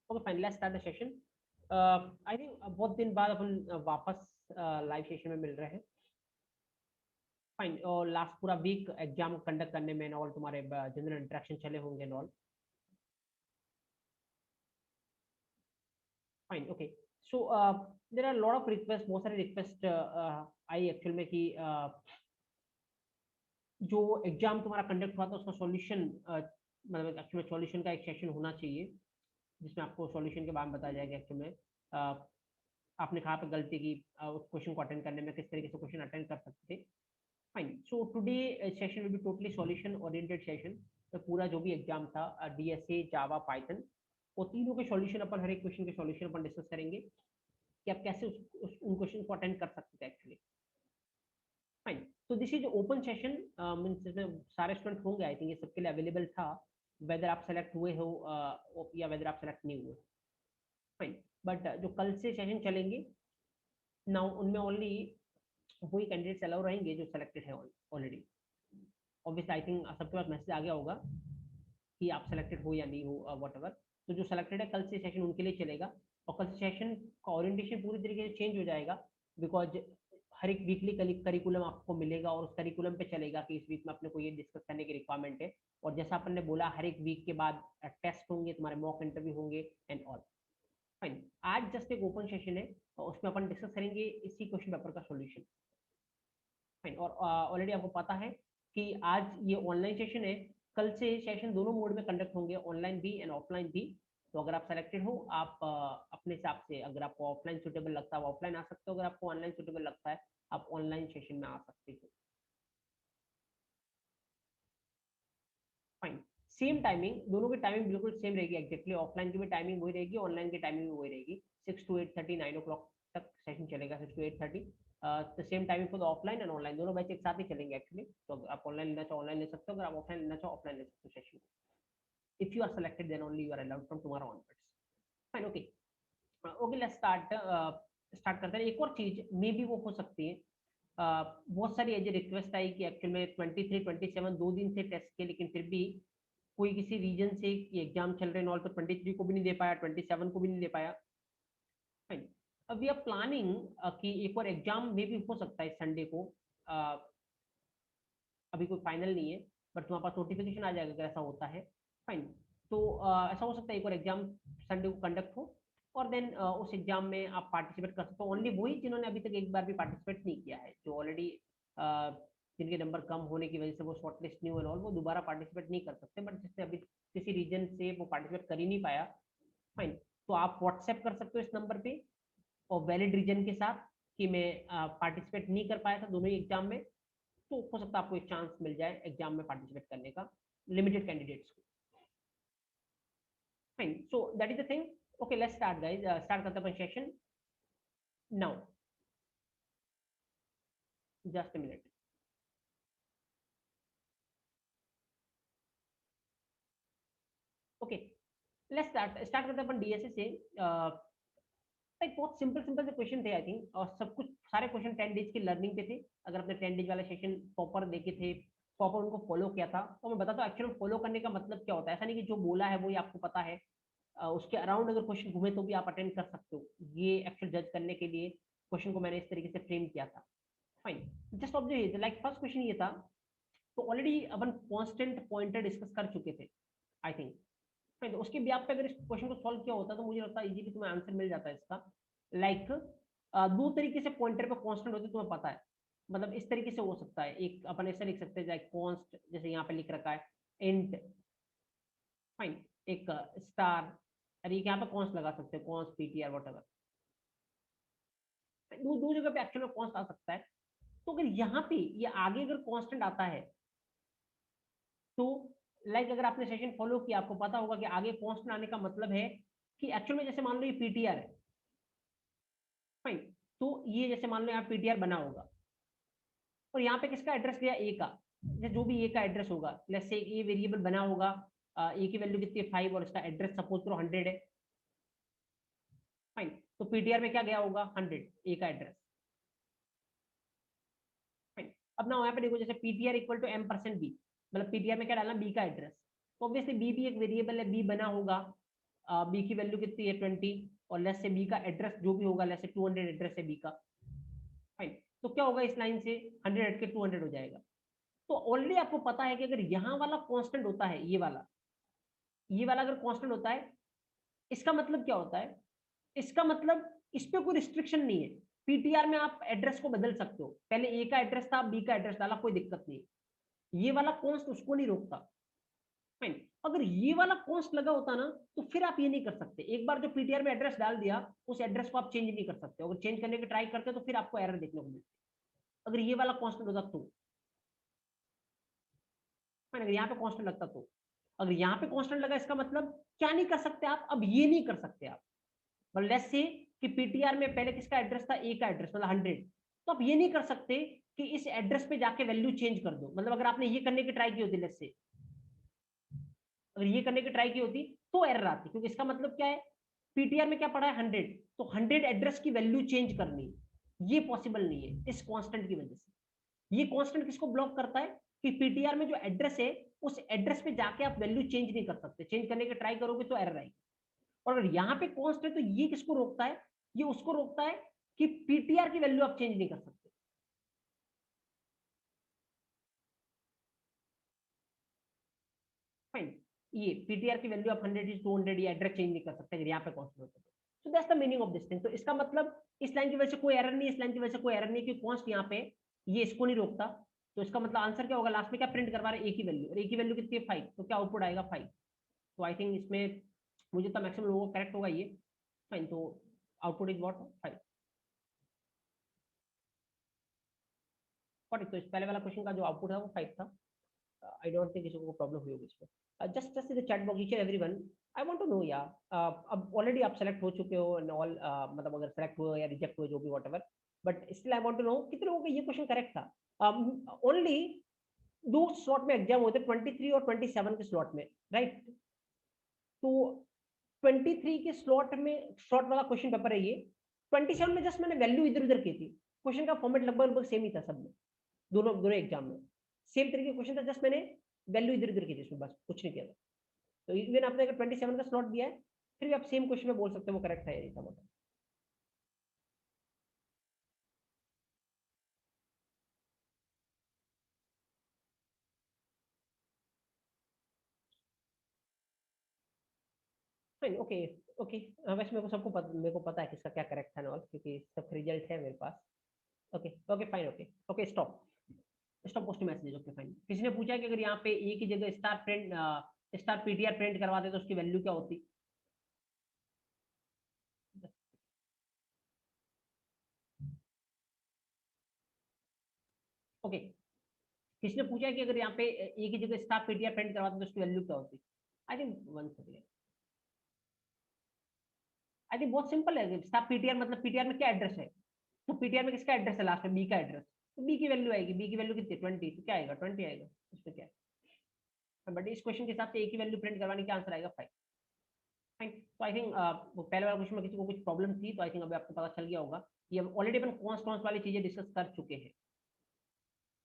Okay fine, let's start the session. I think बहुत दिन बाद अपन वापस लाइव सेशन में मिल रहे हैं। फाइन, और लास्ट पूरा वीक एग्जाम कंडक्ट करने में और तुम्हारे जनरल इंटरेक्शन चले होंगे और fine. Okay, so there are lot of request, बहुत सारे रिक्वेस्ट आई एक्चुअल में कि जो एग्जाम तुम्हारा कंडक्ट हुआ था उसका सॉल्यूशन, मतलब एक्चुअली सॉल्यूशन का एक सेशन होना चाहिए जिसमें आपको सॉल्यूशन के बारे में बताया जाएगा एक्चुअल में आपने कहाँ पे गलती की, उस क्वेश्चन को अटेंड करने में किस तरीके से क्वेश्चन अटेंड कर सकते थे। Fine, so today session will be totally solution oriented session. तो पूरा जो भी एग्जाम था डीएसए, जावा, पाइथन, वो तीनों के सॉल्यूशन अपन, हर एक क्वेश्चन के सॉल्यूशन अपन डिस्कस करेंगे कि आप कैसे उन क्वेश्चन को अटेंड कर सकते थे एक्चुअली। फाइन, तो this is open session, means इसमें सारे स्टूडेंट होंगे। आई थिंक ये सबके लिए अवेलेबल था, वेदर आप सेलेक्ट हुए हो या वेदर आप सेलेक्ट नहीं हुए। फाइन, बट जो कल से सेशन चलेंगे नाउ, उनमें ओनली वही कैंडिडेट्स अलाउ रहेंगे जो सेलेक्टेड है ऑलरेडी। ऑब्वियसली आई थिंक सबके पास मैसेज आ गया होगा कि आप सेलेक्टेड हो या नहीं हो, वट एवर। तो जो सेलेक्टेड है, कल से सेशन उनके लिए चलेगा। और कल से सेशन का ओरिएंटेशन पूरी तरीके से चेंज हो जाएगा, बिकॉज हर एक वीकली करिकुलम आपको मिलेगा और उस करिकुलम पे चलेगा कि इस वीक में अपने को ये डिस्कस करने की रिक्वायरमेंट है। और जैसा अपन ने बोला, हर एक वीक के बाद टेस्ट होंगे, तुम्हारे मॉक इंटरव्यू होंगे एंड ऑल। फाइन, आज जस्ट एक ओपन सेशन है और उसमें अपन डिस्कस करेंगे इसी क्वेश्चन पेपर का सॉल्यूशन। फाइन, और ऑलरेडी आपको पता है कि आज ये ऑनलाइन सेशन है। कल से सेशन दोनों मोड में कंडक्ट होंगे, ऑनलाइन भी एंड ऑफलाइन भी। तो अगर आप सेलेक्टेड हो, आप अपने हिसाब से, अगर आपको ऑफलाइन सुटेबल लगता है आप ऑफलाइन आ सकते हो, अगर आपको ऑनलाइन सुटेबल लगता है आप ऑनलाइन सेशन में आ सकते हो। फाइन, सेम टाइमिंग, दोनों की टाइमिंग बिल्कुल सेम रहेगी एग्जैक्टली। ऑफलाइन की भी टाइमिंग वही रहेगी, ऑनलाइन की टाइमिंग भी वही रहेगी। 6 to 8:30, 9 o'clock तक सेशन चलेगा, 6 to 8:30। The same timing for the offline and online, दोनों बैच एक साथ ही चलेंगे एक्चुअली। तो अगर आप ऑनलाइन लेना चाहो ऑनलाइन ले सकते हो, अगर आप ऑफलाइन लेना चाहो ऑफलाइन ले सकते हो session. If you are selected then only you are allowed from tomorrow onwards. Fine, okay. Okay, let's start करते हैं। एक और चीज मे बी वो हो सकती है, बहुत सारी ऐसी रिक्वेस्ट आई कि एक्चुअल में 23, 27 दो दिन थे टेस्ट के, लेकिन फिर भी कोई किसी रीजन से एग्जाम चल रहे हैं, तो 23 को भी नहीं दे पाया, 27 को भी नहीं दे पाया। फाइन, अब वी आर प्लानिंग कि एक और एग्जाम में भी हो सकता है संडे को। uh, अभी कोई फाइनल नहीं है, बट तुम्हारे पास नोटिफिकेशन आ जाएगा अगर ऐसा होता है। फाइन, तो ऐसा हो सकता है एक और एग्जाम संडे को कंडक्ट हो, और देन उस एग्जाम में आप पार्टिसिपेट कर सकते हो। ओनली वही जिन्होंने अभी तक एक बार भी पार्टिसिपेट नहीं किया है, जो ऑलरेडी जिनके नंबर कम होने की वजह से वो शॉर्टलिस्ट नहीं हुए और वो दोबारा पार्टिसिपेट नहीं कर सकते, बट जिसने अभी किसी रीजन से वो पार्टिसिपेट कर ही नहीं पाया। फाइन, तो आप व्हाट्सएप कर सकते हो इस नंबर पे और वैलिड रीजन के साथ कि मैं पार्टिसिपेट नहीं कर पाया था दोनों ही एग्जाम में। तो हो सकता है आपको एक चांस मिल जाए एग्जाम में पार्टिसिपेट करने का, लिमिटेड कैंडिडेट्स को। Fine, so that is the thing. Okay, let's start guys, start करते हैं अपन session now. Just a minute. Okay, let's start करते हैं अपन डीएसए से। एक बहुत सिंपल सिंपल से क्वेश्चन थे आई थिंक, और सब कुछ सारे क्वेश्चन 10 डेज की लर्निंग पे थे। अगर आपने 10 डेज वाला सेशन प्रॉपर देखे थे, प्रॉपर उनको फॉलो किया था, तो मैं बताता हूँ एक्चुअली फॉलो करने का मतलब क्या होता है। ऐसा नहीं कि जो बोला है वही आपको पता है, उसके अराउंड अगर क्वेश्चन घूमे तो भी आप अटेंड कर सकते हो। ये एक्चुअल जज करने के लिए क्वेश्चन को मैंने इस तरीके से फ्रेम किया था। Fine, just observe, like first question ये था, तो ऑलरेडी अपन कांस्टेंट पॉइंटर डिस्कस कर चुके थे आई थिंक। फाइन, तो उसके ब्याह पे अगर इस क्वेश्चन को सॉल्व किया होता तो मुझे लगता है इजीली तुम्हें आंसर मिल जाता है इसका। लाइक दो तरीके से पॉइंटर पे कांस्टेंट होते तुम्हें पता है, मतलब इस तरीके से हो सकता है। एक अपन ऐसा लिख सकते हैं लाइक कॉन्स्ट, जैसे यहाँ पे लिख रखा है इंट। फाइन, एक स्टार, अरे यहाँ पे कॉन्स्ट लगा सकते हैं, कॉन्स्ट पीटीआर वट एवर। दो दो जगह पे एक्चुअल में कॉन्स्ट आ सकता है। तो अगर यहाँ पे ये आगे अगर कांस्टेंट आता है तो लाइक अगर आपने सेशन फॉलो किया आपको पता होगा कि आगे कांस्टेंट आने का मतलब है कि एक्चुअल में जैसे मान लो ये पीटीआर है। फाइन, तो ये जैसे मान लो यहाँ पीटीआर बना होगा और यहाँ पे किसका एड्रेस दिया, ए का। जैसे जो भी ए का एड्रेस होगा, लेट्स से ए वेरिएबल बना होगा, ए की वैल्यू कितनी है 5 और इसका एड्रेस सपोज करो 100 है। फाइन, तो पीटीआर में क्या गया होगा 100, ए का एड्रेस। फाइन, अब ना यहाँ पे देखो, जैसे PTR equal to m% B, मतलब पीटीआर में क्या डालना, बी का एड्रेस। तो ऑब्वियसली बी भी एक वेरिएबल है, बी बना होगा बी की वैल्यू कितनी है 20 और लेस से बी का एड्रेस जो भी होगा लेस से 200 एड्रेस है बी का, फाइन। तो क्या होगा इस लाइन से 100 हट के 200 हो जाएगा। तो ऑलरेडी आपको पता है कि अगर यहाँ वाला कांस्टेंट होता है, ये वाला अगर कांस्टेंट होता है, इसका मतलब क्या होता है, इसका मतलब इस पे कोई रिस्ट्रिक्शन नहीं है। पीटीआर में आप एड्रेस को बदल सकते हो, पहले ए का एड्रेस था, बी का एड्रेस डाला, कोई दिक्कत नहीं है। ये वाला कॉन्स्ट उसको नहीं रोकता, फाइन। अगर ये वाला कॉन्स्ट लगा होता ना, तो फिर आप ये नहीं कर सकते। एक बार जो पीटीआर में एड्रेस डाल दिया, उस एड्रेस को आप चेंज नहीं कर सकते। अगर चेंज करने की ट्राई करते हो तो फिर आपको एरर देखने को मिलती है, अगर ये वाला कॉन्स्टेंट होता तो। अगर यहाँ पे कांस्टेंट लगता तो, अगर यहाँ पे कांस्टेंट लगा, इसका मतलब क्या नहीं कर सकते आप, अब ये नहीं कर सकते आप। मतलब लेट्स से कि पीटीआर में पहले किसका एड्रेस था, ए का एड्रेस, मतलब 100, तो आप ये नहीं कर सकते कि इस एड्रेस पे जाके वैल्यू चेंज कर दो। मतलब अगर आपने ये करने की ट्राई की होती, लेट्स से अगर ये करने की ट्राई की होती तो एरर आती, क्योंकि इसका मतलब क्या है, पीटीआर में क्या पड़ा है 100, तो 100 एड्रेस की वैल्यू चेंज करनी, ये पॉसिबल नहीं है इस कांस्टेंट की वजह से। ये कांस्टेंट किसको ब्लॉक करता है कि पीटीआर में जो एड्रेस है, उस एड्रेस पे जाके आप वैल्यू चेंज नहीं कर सकते। चेंज करने की ट्राई करोगे तो एरर आएगी। और अगर यहाँ पे कॉन्स्ट है तो ये किसको रोकता है, ये उसको रोकता है कि पीटीआर की वैल्यू आप चेंज नहीं कर सकते, फाइन। ये पीटीआर की वैल्यू आप 100 इज 200 ये एड्रेस चेंज नहीं कर सकते अगर यहाँ पे कॉन्स्ट होता है। So that's the meaning of this thing. तो इसका मतलब इस लाइन की वजह से कोई एरर नहीं, इस लाइन की वजह से कोई एरर नहीं, क्योंकि कॉन्स्ट यहाँ पे ये इसको नहीं रोकता। तो इसका मतलब आंसर क्या होगा, लास्ट में क्या प्रिंट करवा रहे हैं, ए की वैल्यू, और ए की वैल्यू कितनी है 5, तो क्या आउटपुट आएगा 5। तो आई थिंक इसमें मुझे तो मैक्सिमम लोगों को करेक्ट होगा ये, फाइन। तो आउटपुट इज व्हाट 5। तो इस पहले वाला क्वेश्चन का जो आउटपुट है वो 5 था। आई डोंट थिंक किसी को प्रॉब्लम हुई होगी इसमें। Just in the chat box each and everyone, I want to know यार, अब ऑलरेडी आप सेलेक्ट हो चुके हो एंड ऑल, मतलब अगर सेलेक्ट हुए या रिजेक्ट हुए जो भी whatever, but still I want to know कितने लोगों का ये क्वेश्चन करेक्ट था। ओनली दो स्लॉट में एग्जाम होते हैं, 23 और 27 के स्लॉट में, राइट। तो 23 के स्लॉट वाला क्वेश्चन पेपर है ये। 27 में जस्ट मैंने वैल्यू इधर उधर की थी, क्वेश्चन का फॉर्मेट लगभग लगभग सेम ही था सब में, दोनों दोनों एग्जाम में सेम तरीके का क्वेश्चन था, जस्ट मैंने वैल्यू इधर उधर की थी इसमें, बस कुछ नहीं किया था। तो इवन आपने अगर 27 का स्लॉट दिया है, फिर भी आप सेम क्वेश्चन में बोल सकते हो वो करेक्ट है या नहीं था, मतलब। Fine, okay okay. वैसे मेरे को पता है किसका क्या करेक्ट था ना, क्योंकि सब रिजल्ट है मेरे पास। Okay okay fine, okay okay, stop stop post message, okay fine. किसी ने पूछा कि अगर यहाँ पे ए की जगह स्टार पीटीआर प्रिंट करवाते तो उसकी वैल्यू क्या होती। ओके, किसी ने पूछा कि अगर यहाँ पे ए की जगह स्टार पीटीआर प्रिंट करवाते तो उसकी वैल्यू क्या होती। I think one second, I think बहुत सिंपल है। स्टार पीटीआर मतलब पीटीआर में क्या एड्रेस है, तो पीटीआर में किसका एड्रेस है लास्ट में, बी का एड्रेस, तो बी की वैल्यू आएगी। बी की वैल्यू कितनी 20, तो क्या आएगा 20 आएगा, इसमें क्या है। बट इस क्वेश्चन के हिसाब से ए की वैल्यू प्रिंट करवाने का आंसर आएगा 5, फाइन। तो आई थिंक पहले वाला क्वेश्चन में किसी को कुछ प्रॉब्लम थी, तो आई थिंक अभी आपको पता चल गया होगा। ये ऑलरेडी अपन कॉन्स वाली चीजें डिस्कस कर चुके हैं,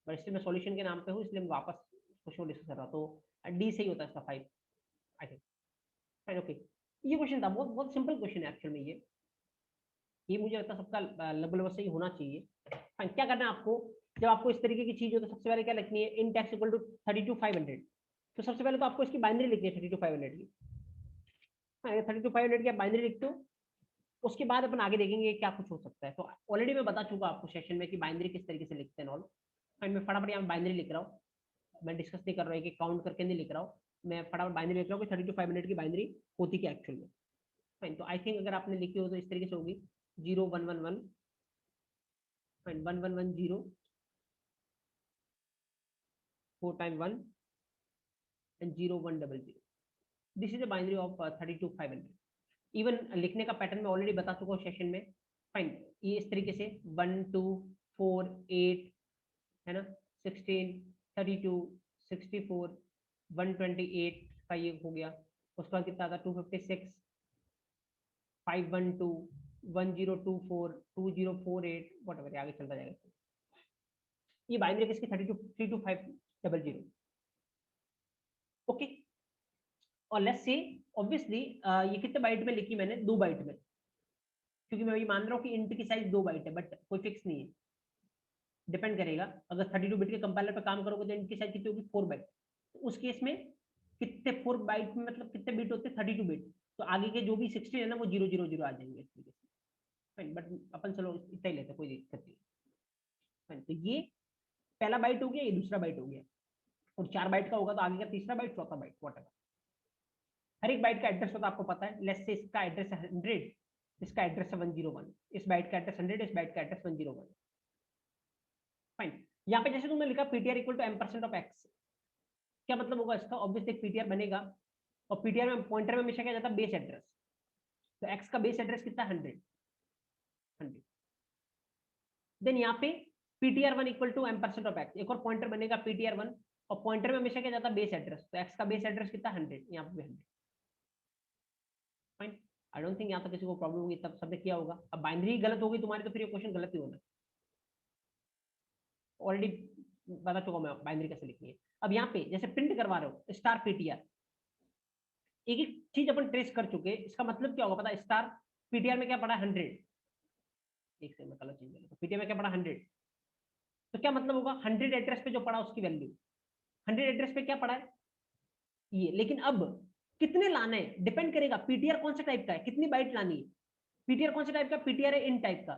बट इसलिए मैं सॉल्यूशन के नाम पे हूँ, इसलिए मैं वापस क्वेश्चन डिस्कस कर रहा हूँ। तो डी सही होता है इसका 5, आई थिंक, फाइन, ओके। ये क्वेश्चन था, बहुत बहुत सिंपल क्वेश्चन है एक्चुअल में ये मुझे लगता है सबका लगभग लगभग सही होना चाहिए। फाइन, क्या करना है आपको, जब आपको इस तरीके की चीज हो तो सबसे पहले क्या लिखनी है, इन टैक्स इक्वल टू 32,500। तो सबसे पहले तो आपको इसकी बाइनरी लिखनी है 32,500 की। 32,500 की आप बाइनरी लिखते हो, उसके बाद अपन आगे देखेंगे क्या कुछ हो सकता है। तो ऑलरेडी मैं बता चुका आपको सेशन में कि बाइनरी किस तरीके से लिखते हैं ऑल। फाइन, मैं फटाफट यहाँ बाइनरी लिख रहा हूँ, मैं डिस्कस नहीं कर रहा हूँ कि काउंट करके नहीं लिख रहा हूँ, मैं फटाफट बाइनरी लिख रहा हूँ कि 32,500 की बाइनरी होती क्या एक्चुअल में। फाइन, तो आई थिंक अगर आपने लिखी हो तो इस तरीके से होगी, 0111, fine, 1110, 4 time 1 and 0100। This is the binary of 32,500। Even लिखने का पैटर्न मैं ऑलरेडी बता चुका हूँ सेशन में, फाइन। ये इस तरीके से 1 2 4 8 है ना, 16 32 64 128 का ये हो गया। उसके बाद कितना था 256 512 1024 2048 वट आगे चलता जाएगा। ये बाइनरी किसकी 32 32,500, ओके। और लेट्स सी ऑब्वियसली ये कितने बाइट में लिखी मैंने, 2 बाइट में, क्योंकि मैं ये मान रहा हूँ कि इंट की साइज 2 बाइट है, बट कोई फिक्स नहीं है, डिपेंड करेगा। अगर 32 बिट के कंपाइलर पे काम करोगे तो इंट की साइज कितनी होगी, 4 बाइट। तो उस केस में कितने 4 बाइट में मतलब कितने बिट होते हैं, 32 बिट, तो आगे के जो भी 16 है ना वो 000 आ जाएंगे इस तरीके से। फाइन, बट अपन चलो इतना ही लेते, कोई दिक्कत नहीं। फाइन, तो ये पहला बाइट हो गया, ये दूसरा बाइट हो गया, और 4 बाइट का होगा तो आगे का तीसरा बाइट, चौथा बाइट, वॉटेवर। हर एक बाइट का एड्रेस होता है आपको पता है, लेट्स से इसका एड्रेस है 100, इसका एड्रेस है 101, इस बाइट का एड्रेस 100, इस बाइट का एड्रेस 101। फाइन, यहाँ पे जैसे तुमने लिखा PTR equal to m% of x, क्या मतलब होगा इसका, ऑब्वियसली एक पीटीआर बनेगा, और पीटीआर में पॉइंटर में हमेशा क्या जाता है, बेस एड्रेस, तो x का बेस एड्रेस कितना, 100। देन यहाँ पे ptr1 equal to m% of x, एक और पॉइंटर बनेगा ptr1, और पॉइंटर में हमेशा क्या जाता है, बेस एड्रेस, तो x का बेस एड्रेस कितना, 100, यहाँ पे 100। फाइन, आई डोंट थिंक यहाँ तक किसी को प्रॉब्लम होगी, तब सबने किया होगा। अब बाइनरी गलत होगी तुम्हारी तो फिर ये क्वेश्चन गलत ही होना, ऑलरेडी बता चुका मैं बाइनरी कैसे लिखनी है। अब यहाँ पे जैसे प्रिंट करवा रहे हो स्टार पीटीआर, एक एक चीज अपन ट्रेस कर चुके, इसका मतलब क्या होगा पता है, स्टार पीटीआर में क्या पड़ा, 100, एक सेकंड में कलर चेंज कर लेता हूं, पीटीआर में क्या पड़ा, 100, तो क्या मतलब होगा, 100 एड्रेस पे जो पड़ा उसकी वैल्यू, 100 एड्रेस पे क्या पड़ा है ये। लेकिन अब कितने लाने हैं डिपेंड करेगा, पीटीआर कौन से टाइप का है, कितनी बाइट लानी है, पीटीआर कौन से टाइप का, पीटीआर है इन टाइप का,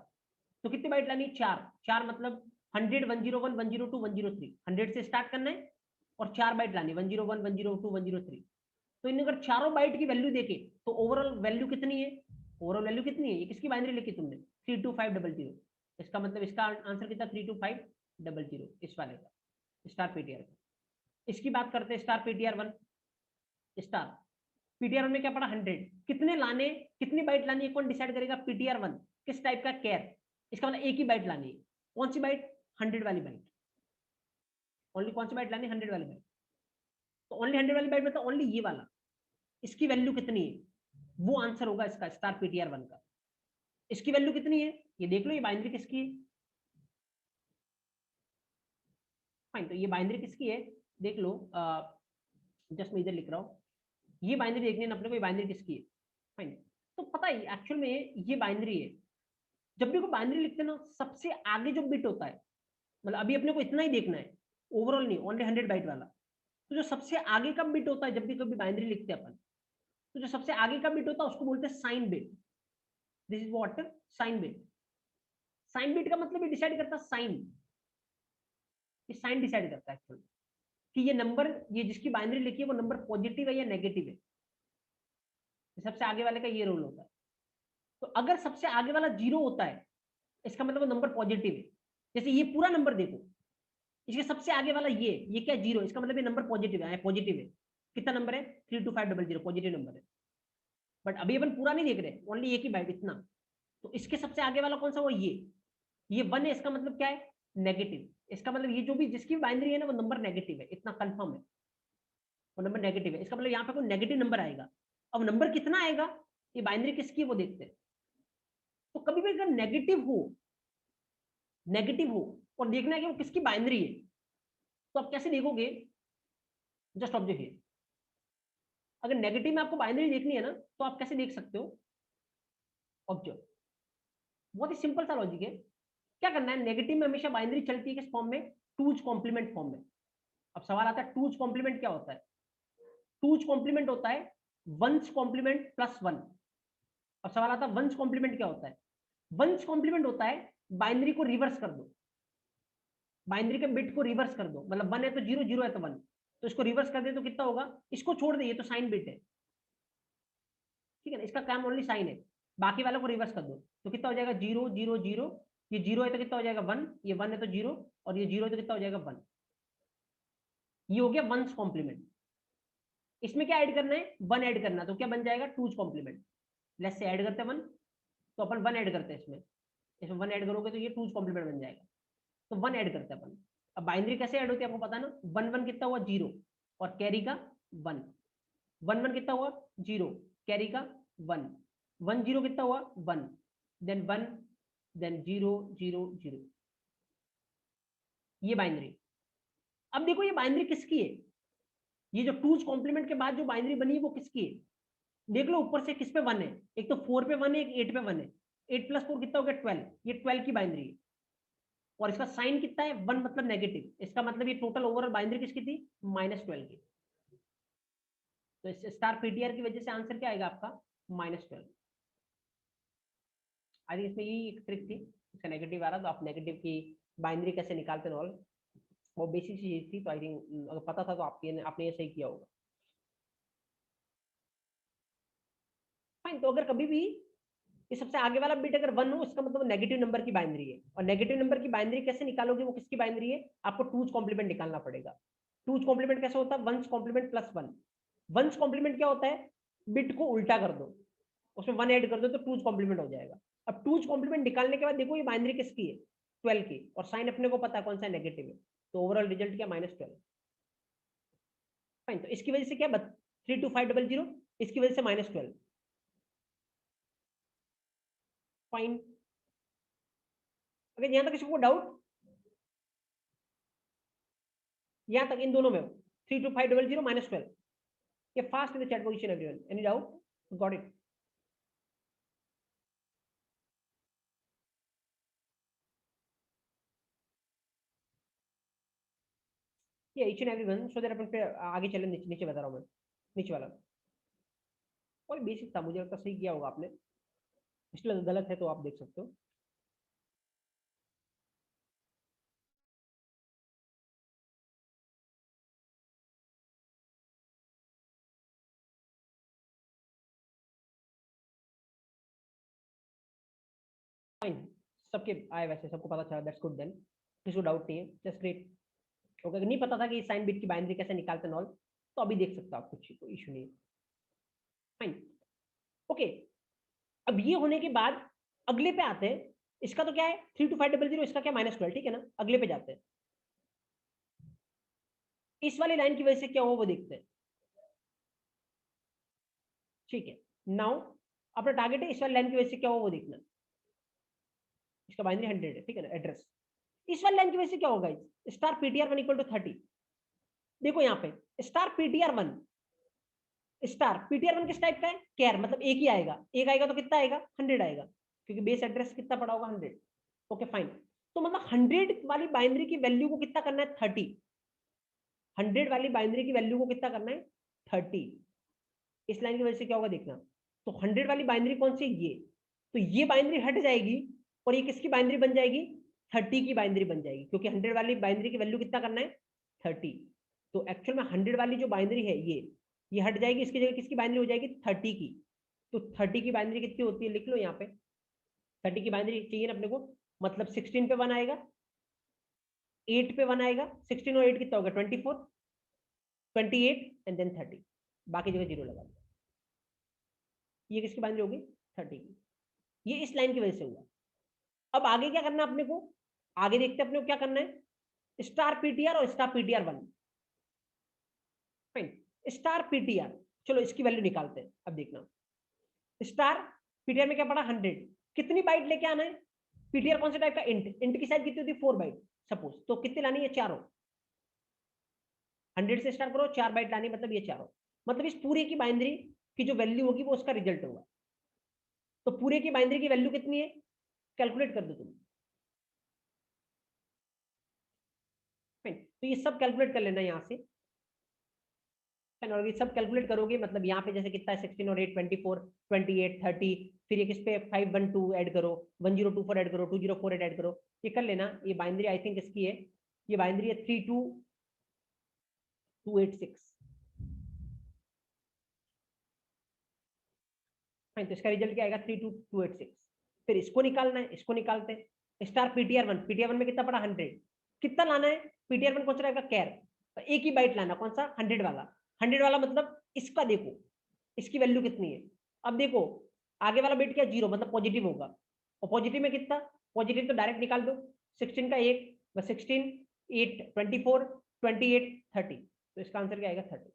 तो कितनी बाइट लानी है, 4, 4 मतलब 100, 101, 102, 103, 100 से स्टार्ट करना है, और 4 बाइट लानी, 101, 102, 103। तो इन अगर चारों बाइट की वैल्यू देखे तो ओवरऑल वैल्यू कितनी है, ओवरऑल वैल्यू कितनी है, ये किसकी बाइनरी लिखी तुमने, 32500, इसका मतलब इसका आंसर कितना, 32500, इस वाले का, स्टार पीटीआर का। इसकी बात करते हैं स्टार पीटीआर1, स्टार पीटीआर में क्या पड़ा, 100, कितने लाने, कितनी बाइट लानी है, कौन डिसाइड करेगा, पीटीआर1 किस टाइप का, कैर, इसका मतलब एक ही बाइट लानी है, कौन सी बाइट, 100 वाली बाइट, ओनली कौन सी बाइट लानी, 100 वाली बाइट, तो ओनली 100 वाली बाइट मतलब ओनली ये वाला, इसकी वैल्यू कितनी है, वो आंसर होगा इसका स्टार पीटीआर1 का। इसकी वैल्यू कितनी है ये देख लो, ये बाइनरी किसकी है, फाइन, तो ये बाइनरी किसकी है देख लो, जस्ट मैं इधर लिख रहा हूँ, ये बाइनरी देखनी है अपने को, ये बाइनरी किसकी है, फाइन। तो पता है एक्चुअल में ये बाइनरी है, जब भी कोई बाइनरी लिखते हैं ना, सबसे आगे जो बिट होता है, मतलब अभी अपने को इतना ही देखना है, ओवरऑल नहीं, ओनली 100 बाइट वाला, तो जो सबसे आगे का बिट होता है जब भी कभी बाइनरी लिखते हैं अपन, तो जो सबसे आगे का बिट होता है उसको बोलते हैं sign bit, this is what, sign bit. Sign bit का मतलब ये डिसाइड करता है साइन, ये साइन डिसाइड करता है एक्चुअली कि ये नंबर, ये जिसकी बाइनरी लिखी है वो नंबर पॉजिटिव है या नेगेटिव है, सबसे आगे वाले का ये रोल होता है। तो अगर सबसे आगे वाला 0 होता है, इसका मतलब वो नंबर पॉजिटिव है, जैसे ये पूरा नंबर देखो, इसके सबसे आगे वाला ये क्या 0, इसका मतलब ये नंबर पॉजिटिव है, पॉजिटिव है, कितना नंबर है, 32500, पॉजिटिव नंबर है। बट अभी अपन पूरा नहीं देख रहे, ओनली एक ही बाइट इतना, तो इसके सबसे आगे वाला कौन सा, वो ये 1 है, इसका मतलब क्या है, नेगेटिव, इसका मतलब ये जो भी जिसकी बाइनरी है ना वो नंबर नेगेटिव है, इतना कंफर्म है, वो नंबर नेगेटिव है, इसका मतलब यहाँ पे कोई नेगेटिव नंबर आएगा। अब नंबर कितना आएगा, ये बाइनरी किसकी है वो देखते हैं, तो कभी भी अगर नेगेटिव हो और देखना है कि वो किसकी बाइनरी है, तो आप कैसे देखोगे, जस्ट ऑब्जर्व हियर, अगर नेगेटिव में आपको बाइनरी देखनी है ना तो आप कैसे देख सकते हो, ऑब्जर्व, बहुत ही सिंपल सा लॉजिक है। क्या करना है, नेगेटिव में हमेशा बाइनरी चलती है किस फॉर्म में, टूज कॉम्प्लीमेंट फॉर्म में। अब सवाल आता है टूज कॉम्प्लीमेंट क्या होता है, टूज कॉम्प्लीमेंट होता है वंस कॉम्प्लीमेंट प्लस 1। अब सवाल आता है वंस कॉम्प्लीमेंट क्या होता है, वंस कॉम्प्लीमेंट होता है बाइनरी को रिवर्स कर दो, बाइनरी के बिट को रिवर्स कर दो, मतलब 1 है तो 0, 0 है तो 1, तो इसको रिवर्स कर दे तो कितना होगा, इसको छोड़ दे, ये तो साइन बिट है, ठीक है ना, इसका काम ओनली साइन है, बाकी वालों को रिवर्स कर दो, तो कितना हो जाएगा, 0, 0, 0, ये 0 है तो कितना हो जाएगा 1, ये 1 है तो 0, और ये 0 है तो कितना हो जाएगा 1, ये हो गया वंस कॉम्प्लीमेंट। इसमें क्या ऐड करना है, 1 ऐड करना, तो क्या बन जाएगा, two's complement. Let's say add करते हैं 1, तो अपन 1 ऐड करते हैं इसमें, इसमें 1 ऐड करोगे तो ये टूज कॉम्प्लीमेंट बन जाएगा, तो 1 ऐड करते हैं अपन। अब बाइनरी कैसे ऐड होती है आपको पता है ना, 1 1 कितना हुआ 0, और कैरी का 1, 1 1 कितना हुआ 0, कैरी का 1, 1 0 कितना हुआ 1, देन 1, देन 0 0 0, ये बाइनरी। अब देखो ये बाइनरी किसकी है, ये जो टूज कॉम्प्लीमेंट के बाद जो बाइनरी बनी है वो किसकी है, देख लो ऊपर से किस पे 1 है, एक तो 4 पे 1 है, एक 8 पे 1 है, 8 + 4 कितना हो गया 12, ये 12 की बाइनरी है और इसका साइन कितना है 1 मतलब नेगेटिव, इसका मतलब ये टोटल ओवरऑल बाइनरी किसकी थी -12 की। तो इस स्टार पीटीआर की वजह से आंसर क्या आएगा आपका -12। आई थिंक इसमें यही एक ट्रिक थी, इसका नेगेटिव आ रहा तो आप नेगेटिव की बाइनरी कैसे निकालते हैं ऑल, वो बेसिक चीज थी। तो आई थिंक अगर पता था तो आपने ये सही किया होगा। फाइन, तो अगर कभी भी ये सबसे आगे वाला बिट अगर 1 हो इसका मतलब नेगेटिव नंबर की बाइनरी है, और नेगेटिव नंबर की बाइनरी कैसे निकालोगे, वो किसकी बाइनरी है, आपको टूज कॉम्प्लीमेंट निकालना पड़ेगा। टूज कॉम्प्लीमेंट कैसे होता है, one's complement plus 1। One's complement क्या होता है, बिट को उल्टा कर दो, उसमें 1 ऐड कर दो तो टूज कॉम्प्लीमेंट हो जाएगा। अब टूज कॉम्प्लीमेंट निकालने के बाद देखो ये बाइनरी किसकी है 12 की, और साइन अपने को पता है कौन सा नेगेटिव है, तो ओवरऑल रिजल्ट क्या -12। फाइन, तो इसकी वजह से क्या 32500, इसकी वजह से -12। फाइन, अगर यहां तक किसी को डाउट, यहां तक इन दोनों में 32500 -12, ये fast in the chat position everyone, any doubt, got it. ये each and everyone, so that अपन पे आगे चले, नीचे नीचे बता रहा हूं मैं, नीचे वाला और बेसिक था, मुझे लगता है सही किया होगा आपने, इसलिए गलत है तो आप देख सकते हो। फाइन, सबके आए वैसे, सबको पता चला, दैट्स गुड देन, किसी को डाउट नहीं है, जस्ट ग्रेट। ओके, अगर नहीं पता था कि साइन बिट की बाइनरी कैसे निकालते हैं ऑल, तो अभी देख सकते हो आप, कुछ कोई इशू नहीं है। फाइन, ओके, अब ये होने के बाद अगले पे आते हैं। इसका तो क्या है 32500, इसका क्या -12, ठीक है ना, अगले पे जाते हैं। इस वाली लाइन की वजह से क्या हो वो देखते हैं, ठीक है। नाउ अपना टारगेट है इस वाली लाइन की वजह से क्या हो वो देखना, इसका बाइनरी 100 है, ठीक है ना, एड्रेस। इस वाली लाइन की वजह से क्या होगा, स्टार पीटीआर 1 = 30। देखो यहाँ पे स्टार पीटीआर 1, स्टार पीटीआर 1 किस टाइप का है, कैर, मतलब एक ही आएगा, एक आएगा तो कितना आएगा 100 आएगा, क्योंकि बेस एड्रेस कितना पड़ा होगा 100। ओके फाइन, तो मतलब 100 वाली बाइनरी की वैल्यू को कितना करना है 30, 100 वाली बाइनरी की वैल्यू को कितना करना है 30। इस लाइन की वजह से क्या होगा देखना, तो 100 वाली बाइनरी कौन सी, ये, तो ये बाइनरी हट जाएगी और ये किसकी बाइनरी बन जाएगी 30 की बाइनरी बन जाएगी, क्योंकि 100 वाली बाइनरी की वैल्यू कितना करना है 30। तो एक्चुअल में 100 वाली जो बाइनरी है ये हट जाएगी, इसकी जगह किसकी बाइनरी हो जाएगी 30 की। तो 30 की बाइनरी कितनी होती है, लिख लो यहाँ पे, 30 की बाइनरी चाहिए ना अपने को, मतलब 16 पे 1 आएगा, 8 पे 1 आएगा, 16 और 8 कितना होगा 24, 28 एंड देन 30, बाकी जगह जीरो लगा दो। ये किसकी बाइनरी होगी 30 की, ये इस लाइन की वजह से हुआ। अब आगे क्या करना है अपने को, आगे देखते हैं अपने को क्या करना है, स्टार पीटीआर और star PTR 1। Fine, star PTR, चलो इसकी वैल्यू निकालते हैं, अब देखना स्टार पीटीआर में क्या पड़ा 100, कितनी बाइट लेके आना है, पीटीआर कौन से टाइप का, इंट की साइज कितनी होती है 4 बाइट सपोज, तो कितनी लानी है चारों, 100 से स्टार्ट करो 4 बाइट लानी, मतलब ये चारों, मतलब इस पूरे की बाइनरी की जो वैल्यू होगी वो उसका रिजल्ट होगा। तो पूरे की बाइनरी की वैल्यू कितनी है, कैलकुलेट कर दो तुम। तो ये सब कैलकुलेट कर लेना यहाँ से, और ये सब कैलकुलेट करोगे, मतलब यहाँ पे जैसे कितना है 16 और 8 24, 28 30, फिर ये किस पे 512 ऐड करो, 1024 ऐड करो, 2048 ऐड करो, ये कर लेना। ये बाइनरी आई थिंक इसकी है, ये बाइनरी है 32286। तो इसका रिजल्ट क्या आएगा 32286। फिर इसको निकालना है, इसको निकालते हैं, स्टार पीटीआर 1 में कितना पड़ा 100, कितना लाना है, पीटीआर 1 कौन सा रहेगा कैर, तो एक ही बाइट लाना, कौन सा 100 वाला, 100 वाला मतलब इसका देखो इसकी वैल्यू कितनी है। अब देखो आगे वाला बिट क्या जीरो, मतलब पॉजिटिव होगा, और पॉजिटिव में कितना, पॉजिटिव तो डायरेक्ट निकाल दो, 16 का एक, 16 8 24 28 30, तो इसका आंसर क्या आएगा 30।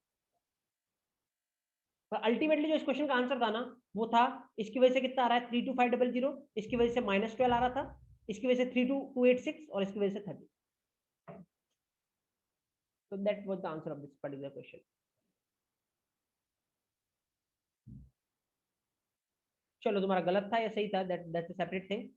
पर अल्टीमेटली जो इस क्वेश्चन का आंसर था ना, वो था इसकी वजह से कितना आ रहा है 32500, इसकी वजह से -12 आ रहा था, इसकी वजह से 32286 और इसकी वजह से 30। So that was the answer of this particular question. चलो तुम्हारा गलत था या सही था, that's a separate thing.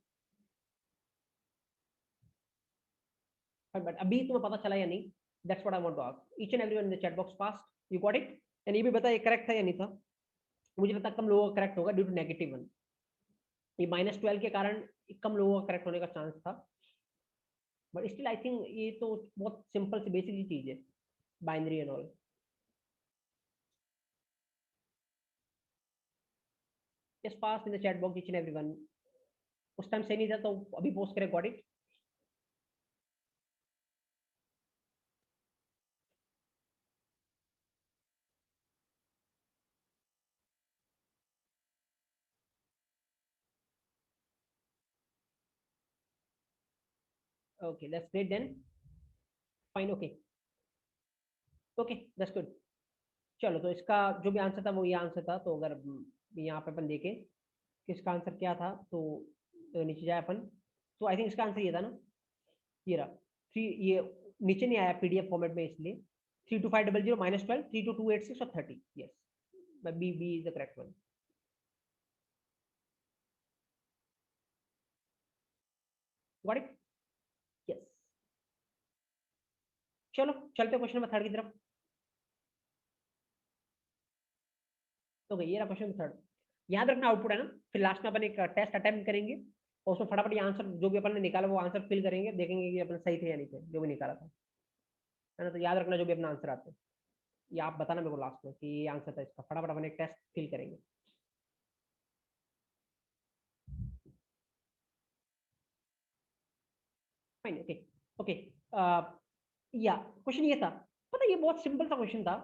But अभी तुम्हें पता चला या नहीं, that's what I want to ask each and everyone in the chat box past, you got it? And ये भी बताइए करेक्ट था या नहीं था। मुझे लगता है कम लोगों का करेक्ट होगा ड्यू टू -1। ये -12 के कारण कम लोगों का करेक्ट होने का चांस था, बट स्टिल आई थिंक ये तो बहुत सिंपल सी बेसिक सी चीज है, binary and all. Yes pass in the chat box each and everyone. उस टाइम सही नहीं था तो अभी पोस्ट करें, got it? Okay that's great then, fine, okay. Okay that's good. चलो तो इसका जो भी आंसर था वो ये आंसर था, तो अगर यहाँ पे अपन देखें कि इसका आंसर क्या था, तो नीचे जाए अपन, तो आई थिंक इसका आंसर ये था ना, ये रहा थ्री, ये नीचे नहीं आया पीडीएफ फॉर्मेट में इसलिए, 32500 -12 32286 और 30, yes, B B is the correct one. Got it? Yes. चलो चलते क्वेश्चन नंबर 3 की तरफ। तो ये रहा क्वेश्चन 3। याद रखना आउटपुट है ना, फिर लास्ट में अपन एक टेस्ट अटेम्प्ट करेंगे और उसमें फटाफट ये आंसर जो भी अपन ने निकाला वो आंसर फिल करेंगे, देखेंगे कि अपन सही थे या नहीं थे जो भी निकाला था, है ना। तो याद रखना जो भी अपना आंसर आते हैं, ये आप बताना मेरे को लास्ट में कि ये आंसर था इसका, फटाफट अपन एक टेस्ट फिल करेंगे। Fine, okay. ओके, या क्वेश्चन ये था, पता ये बहुत सिंपल सा क्वेश्चन था,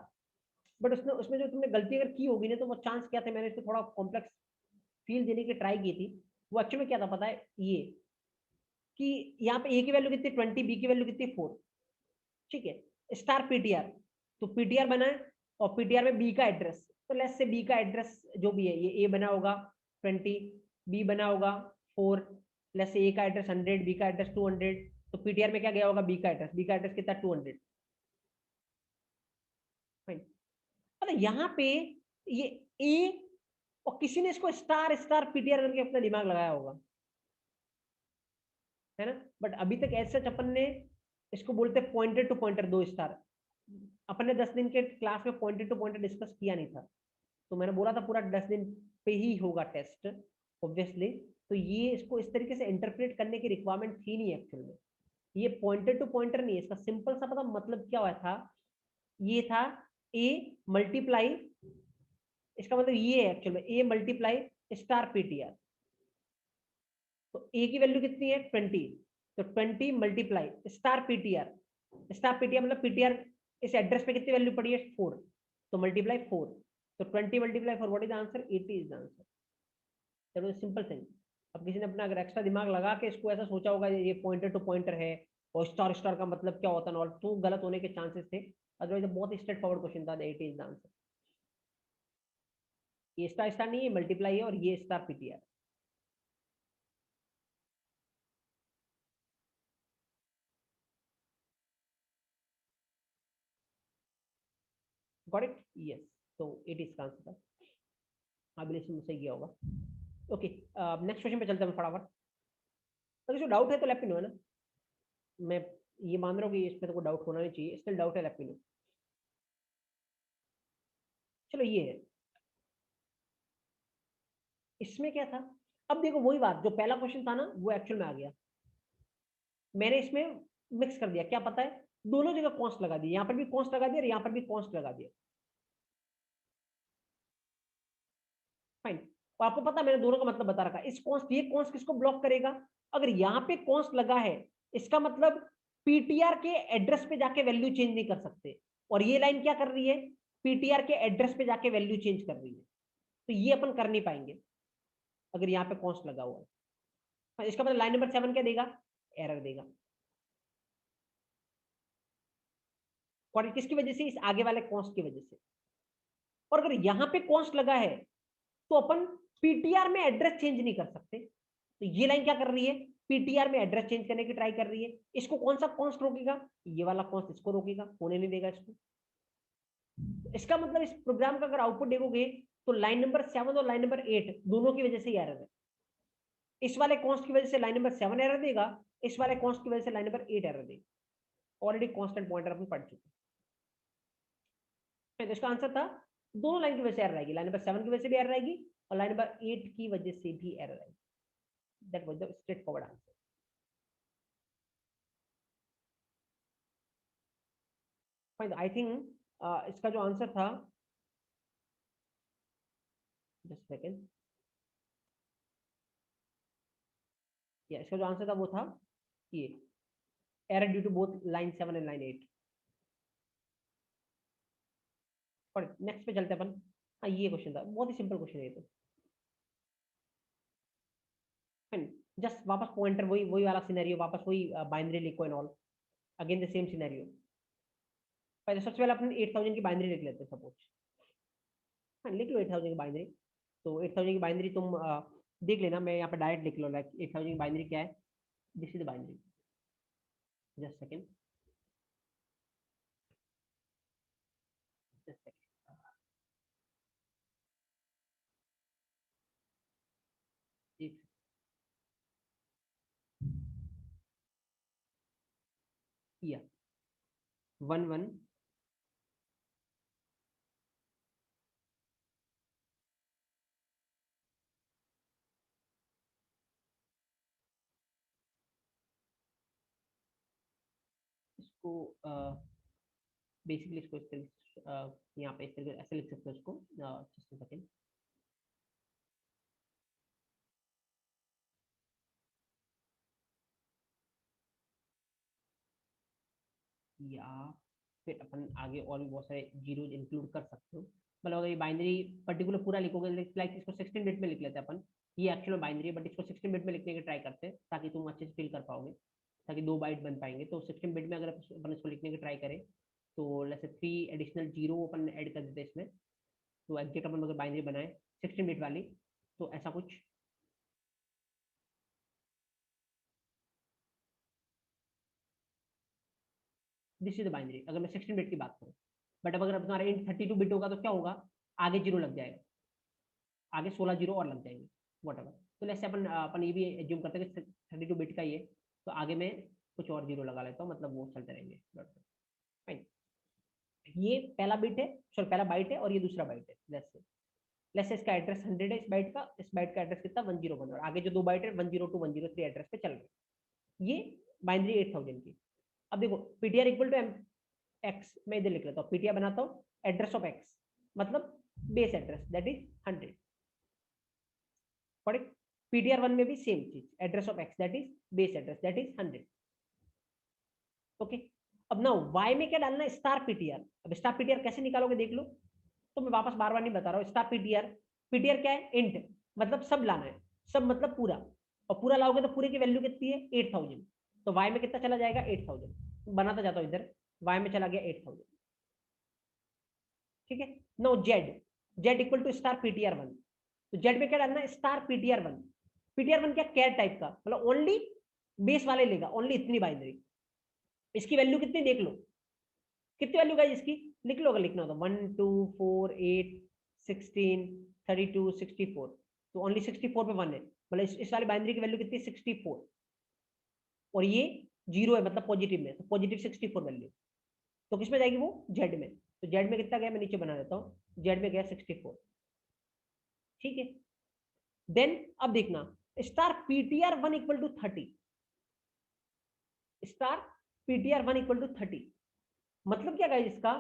बट उसमें उसमें जो तुमने गलती अगर की होगी ना, तो वो चांस क्या थे, मैंने इसको थोड़ा कॉम्प्लेक्स फील देने की ट्राई की थी। वो एक्चुअली में क्या था पता है, ये कि यहाँ पे ए की वैल्यू कितनी 20, बी की वैल्यू कितनी 4, ठीक है, स्टार पीटीआर, तो पीटीआर बना है और पीटीआर में बी का एड्रेस, तो लेट्स से बी का एड्रेस जो भी है, ये ए बना होगा 20, बी बना होगा 4, लेट्स से ए का एड्रेस 100, बी का एड्रेस 200, तो पीटीआर में क्या गया होगा, बी का एड्रेस कितना 200। फाइन, मतलब यहाँ पे ये ए, और किसी ने इसको स्टार स्टार पीटीआर करके अपना दिमाग लगाया होगा, है ना। बट अभी तक ऐसे अपन ने इसको बोलते पॉइंटर टू पॉइंटर 2 स्टार, अपन ने 10 दिन के क्लास में पॉइंटर टू पॉइंटर डिस्कस किया नहीं था, तो मैंने बोला था पूरा 10 दिन पे ही होगा टेस्ट ऑब्वियसली। तो ये इसको इस तरीके से इंटरप्रेट करने की रिक्वायरमेंट थी नहीं एक्चुअल में, ये पॉइंटर टू पॉइंटर नहीं है, इसका सिंपल सा पता मतलब क्या हुआ था, ये था ए मल्टीप्लाई, इसका मतलब ये है एक्चुअल में ए मल्टीप्लाई स्टार पीटीआर, तो ए की वैल्यू कितनी है 20, तो 20 मल्टीप्लाई स्टार पीटीआर मतलब पीटीआर इस एड्रेस पे कितनी वैल्यू पड़ी है 4, तो मल्टीप्लाई 4, तो 20 multiply 4 what is the answer, 80 is the answer. That was simple thing. अब किसी ने अपना अगर एक्स्ट्रा दिमाग लगा के इसको ऐसा सोचा होगा ये पॉइंटर टू पॉइंटर है और स्टार स्टार का मतलब क्या होता है और तो गलत होने के चांसेस थे, अदरवाइज बहुत ही स्ट्रेट फॉरवर्ड क्वेश्चन था, 80 इज द आंसर। ये स्टार स्टार नहीं है, मल्टीप्लाई है और ये star PTR. Got it? Yes, तो 80 इसका आंसर था, अभी इसमें सही किया होगा। ओके, नेक्स्ट क्वेश्चन पे चलते हैं फटाफट। अगर जो डाउट है तो लेट मी नो, है ना। मैं ये मान रहा हूँ कि इस पे तो कोई डाउट होना नहीं चाहिए, स्टिल डाउट है लेट मी नो। चलो ये है, इसमें क्या था, अब देखो वही बात जो पहला क्वेश्चन था ना वो एक्चुअल में आ गया, मैंने इसमें मिक्स कर दिया, क्या पता है, दोनों जगह कॉन्स्ट लगा दिया, यहाँ पर भी कॉन्स्ट लगा दिया और यहाँ पर भी कॉन्स्ट लगा दिया। फाइन, तो आपको पता है मैंने दोनों का मतलब बता रखा, इस कॉन्स्ट ये कॉन्स्ट किसको ब्लॉक करेगा, अगर यहाँ पे कॉन्स्ट लगा है इसका मतलब पीटीआर के एड्रेस पे जाके वैल्यू चेंज नहीं कर सकते, और ये लाइन क्या कर रही है, पीटीआर के एड्रेस पे जाके वैल्यू चेंज कर रही है, तो ये अपन कर नहीं पाएंगे अगर यहाँ पे कॉन्स्ट लगा हुआ है। इसका मतलब लाइन नंबर 7 क्या देगा, एरर देगा। और किसकी वजह से, इस आगे वाले कॉन्स्ट की वजह से। और अगर यहाँ पे कॉन्स्ट लगा है तो अपन पीटीआर में एड्रेस चेंज नहीं कर सकते, तो ये लाइन क्या कर रही है, पीटीआर में एड्रेस चेंज करने की ट्राई कर रही है, इसको कौन सा कॉन्स्ट रोकेगा, ये वाला कॉन्स्ट इसको रोकेगा, होने नहीं देगा इसको। इसका मतलब इस प्रोग्राम का अगर आउटपुट देखोगे तो लाइन नंबर 7 और लाइन नंबर 8 दोनों की वजह से ही एरर है। इस वाले कॉन्स्ट की वजह से लाइन नंबर 7 एरर देगा, इस वाले कॉन्स्ट की वजह से लाइन नंबर 8 एरर देगा। ऑलरेडी कांस्टेंट पॉइंटर अपन पढ़ चुके हैं। तो इसका आंसर था दोनों लाइन की वजह से एरर आएगी, लाइन नंबर 7 की वजह से भी एरर आएगी और लाइन नंबर 8 की वजह से भी एरर आएगी। That was the straight forward answer. Fine, I think इसका जो आंसर था, जस्ट सेकंड, या इसका जो आंसर था वो था ये, error due to both line 7 and line 8। और नेक्स्ट पे चलते अपन। हाँ ये क्वेश्चन था, बहुत ही सिंपल क्वेश्चन है ये तो। जस्ट वापस पॉइंटर वही वही वाला सिनेरियो, वापस वही बाइनरी लिखो and all, again the same scenario. पहले सबसे पहले अपन 8000 की बाइनरी लिख लेते हैं सपोज। हाँ लिख लो 8000 की बाइनरी। तो 8000 की बाइनरी तुम देख लेना, मैं यहाँ पे डायरेक्ट लिख लो, लाइक 8000 की बाइनरी क्या है, this is the binary. Just second, just second, या 1 1 इसको बेसिकली इसको इस तरीके यहाँ पे इस तरीके ऐसे लिख सकते हो इसको। जस्ट सेकंड, या फिर अपन आगे और भी बहुत सारे जीरोज इंक्लूड कर सकते हो। मतलब अगर ये बाइनरी पर्टिकुलर पूरा लिखोगे, लाइक इसको 16 बिट में लिख लेते हैं अपन। ये एक्चुअल में बाइनरी है बट इसको 16 बिट में लिखने की ट्राई करते हैं ताकि तुम अच्छे से फिल कर पाओगे, ताकि 2 बाइट बन पाएंगे। तो 16 बिट में अगर अपन इसको लिखने की ट्राई करें तो जैसे 3 एडिशनल जीरो अपन ऐड कर देते हैं इसमें। तो एग्जैक्ट अपन अगर बाइनरी बनाए 16 बिट वाली, तो ऐसा कुछ। दिस इज द बाइनरी अगर मैं 16 बिट की बात करूँ। बट अब अगर तुम्हारा इंट 32 बिट होगा तो क्या होगा, आगे जीरो लग जाएगा, आगे 16 जीरो और लग जाएंगे वट एवर। तो जैसे अपन ये भी एज्यूम करते हैं कि 32 बिट का ये, तो आगे में कुछ और जीरो लगा लेता हूँ, मतलब वो चलते रहेंगे। फाइन, ये पहला बिट है, सॉरी पहला बाइट है और ये दूसरा बाइट है। लेट्स से इसका एड्रेस 100 है, इस बाइट का, इस बाइट का एड्रेस कितना 101, और आगे जो दो बाइट है 102 103 एड्रेस पे चल रहे हैं। ये बाइनरी 8000 की। अब देखो PTR equal to M X, मैं इधर लिख लेता हूँ, पीटीआर बनाता हूँ एड्रेस ऑफ एक्स, मतलब बेस एड्रेस दैट इज 100। पढ़े, पीटीआर 1 में भी सेम चीज, address of X that is base address that is 100। Okay, अब ना वाई में क्या डालना है, स्टार पीटीआर। अब स्टार पीटीआर कैसे निकालोगे देख लो, तो मैं वापस बार बार नहीं बता रहा हूँ। स्टार पीटीआर, पीटीआर क्या है, इंट, मतलब सब लाना है, सब मतलब पूरा, और पूरा लाओगे तो पूरे की वैल्यू कितनी है 8000। तो वाई में कितना चला जाएगा 8000, बनाता जाता हूँ इधर, वाई में चला गया 8000। ठीक है, no Z, Z equal to star PTR 1। तो जेड में क्या डालना है, स्टार पीटीआर 1। पीटीआर 1 क्या, कैर टाइप का, मतलब ओनली बेस वाले लेगा, ओनली इतनी बाइनरी। इसकी वैल्यू कितनी देख लो, कितनी वैल्यू गाइस इसकी, लिख लो अगर लिखना हो तो, 1 2 4 8 16 32 64। तो ओनली 64 पे 1 है, मतलब इस वाली बाइनरी की वैल्यू कितनी 64, और ये जीरो है मतलब पॉजिटिव में, तो पॉजिटिव 64 वैल्यू। तो किस में जाएगी वो, जेड में। तो जेड में कितना गया, मैं नीचे बना देता हूँ, जेड में गया 64। ठीक है, देन अब देखना, star PTR 1 equal to 30, star PTR 1 equal to 30, मतलब क्या गाइस इसका,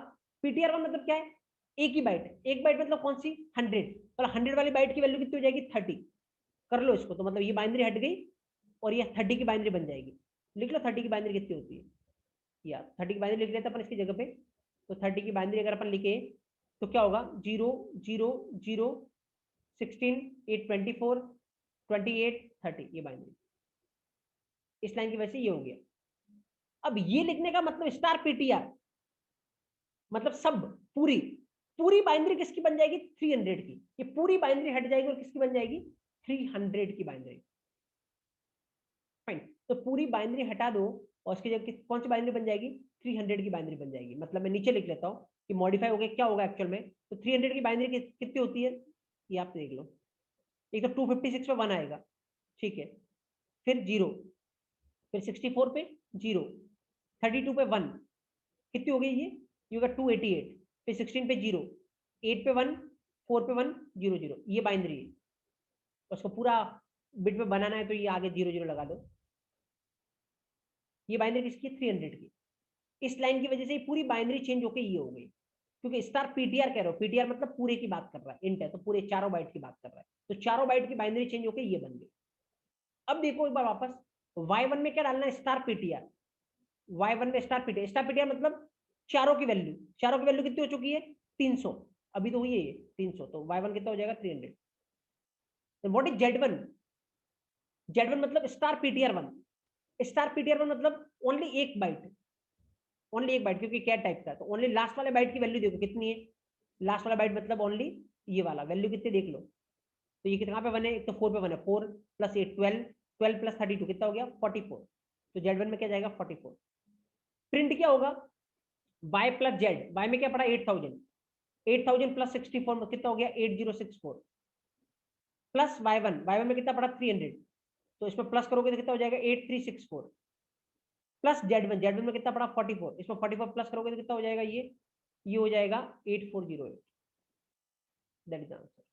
पीटीआर 1 मतलब क्या है, एक ही बाइट, एक बाइट मतलब कौन सी 100, और 100 वाली बाइट की वैल्यू कितनी हो जाएगी 30। कर लो इसको, तो मतलब ये बाइनरी हट गई और ये 30 की बाइनरी बन जाएगी। लिख लो 30 की बाइनरी कितनी होती है, या 30 की बाइनरी लिख लेते अपन इसकी जगह पे। तो 30 की बाइनरी अगर अपन लिखे तो क्या होगा, 0 0 0 16 8 24 28 30, ये बाइनरी, इस लाइन की वजह से ये हो गया। अब ये लिखने का मतलब स्टार पीटीआर, मतलब सब, पूरी पूरी बाइनरी किसकी बन जाएगी 300 की, ये पूरी बाइनरी हट जाएगी और किसकी बन जाएगी 300 की बाइनरी। फाइन, तो पूरी बाइनरी हटा दो और उसकी जगह कौन सी बाइनरी बन जाएगी, 300 की बाइनरी बन जाएगी। मतलब मैं नीचे लिख लेता हूँ कि मॉडिफाई हो गया, क्या होगा एक्चुअल में, तो 300 की बाइनरी कितनी होती है, ये आप देख लो, एक तो 256 पे 1 आएगा, ठीक है, फिर 0, फिर 64 पे 0, 32 पे 1, कितनी हो गई ये होगा 288, फिर 16 पे 0, 8 पे 1, 4 पे 1, 0 0, ये बाइनरी है। उसको पूरा बिट में बनाना है तो ये आगे 0 0 लगा दो। ये बाइनरी किसकी है? 300 की। इस लाइन की वजह से पूरी बाइनरी चेंज होकर ये हो गई, क्योंकि स्टार पीटीआर कह रहे हो, पीटीआर मतलब पूरे की बात कर रहा है, इंट है तो पूरे चारों बाइट की बात कर रहा है, तो चारों बाइट की बाइनरी चेंज होकर ये बन गई। अब देखो एक बार वापस, y1 में क्या डालना है? Star PTR. y1 में स्टार पीटीआर मतलब चारों की वैल्यू कितनी हो चुकी है? 300, अभी तो हुई है ये 300, तो y1 कितना हो जाएगा? 300। तो व्हाट इज z1? z1 मतलब स्टार पीटीआर 1। स्टार पीटीआर 1 मतलब ओनली एक बाइट, ओनली एक बाइट, क्योंकि क्या टाइप का है, तो ओनली लास्ट वाले बाइट की वैल्यू देखो कितनी है। लास्ट वाला बाइट मतलब ओनली ये वाला वैल्यू कितनी देख लो, तो ये कितना पे 1 है? एक तो 4 पे 1 है, 4 प्लस 8 12, 12 प्लस 32 कितना हो गया? 44। तो z1 में क्या जाएगा? 44। प्रिंट क्या होगा? y प्लस z, y में क्या पड़ा? 8000, 8000 प्लस 64 में कितना हो गया? 8064 प्लस y1 में कितना पड़ा? 300, तो इसमें प्लस करोगे तो कितना हो जाएगा? 8364 प्लस z1 में कितना पड़ा? 44, इसमें 44 प्लस करोगे तो कितना हो जाएगा? ये हो जाएगा 8408। That is answer.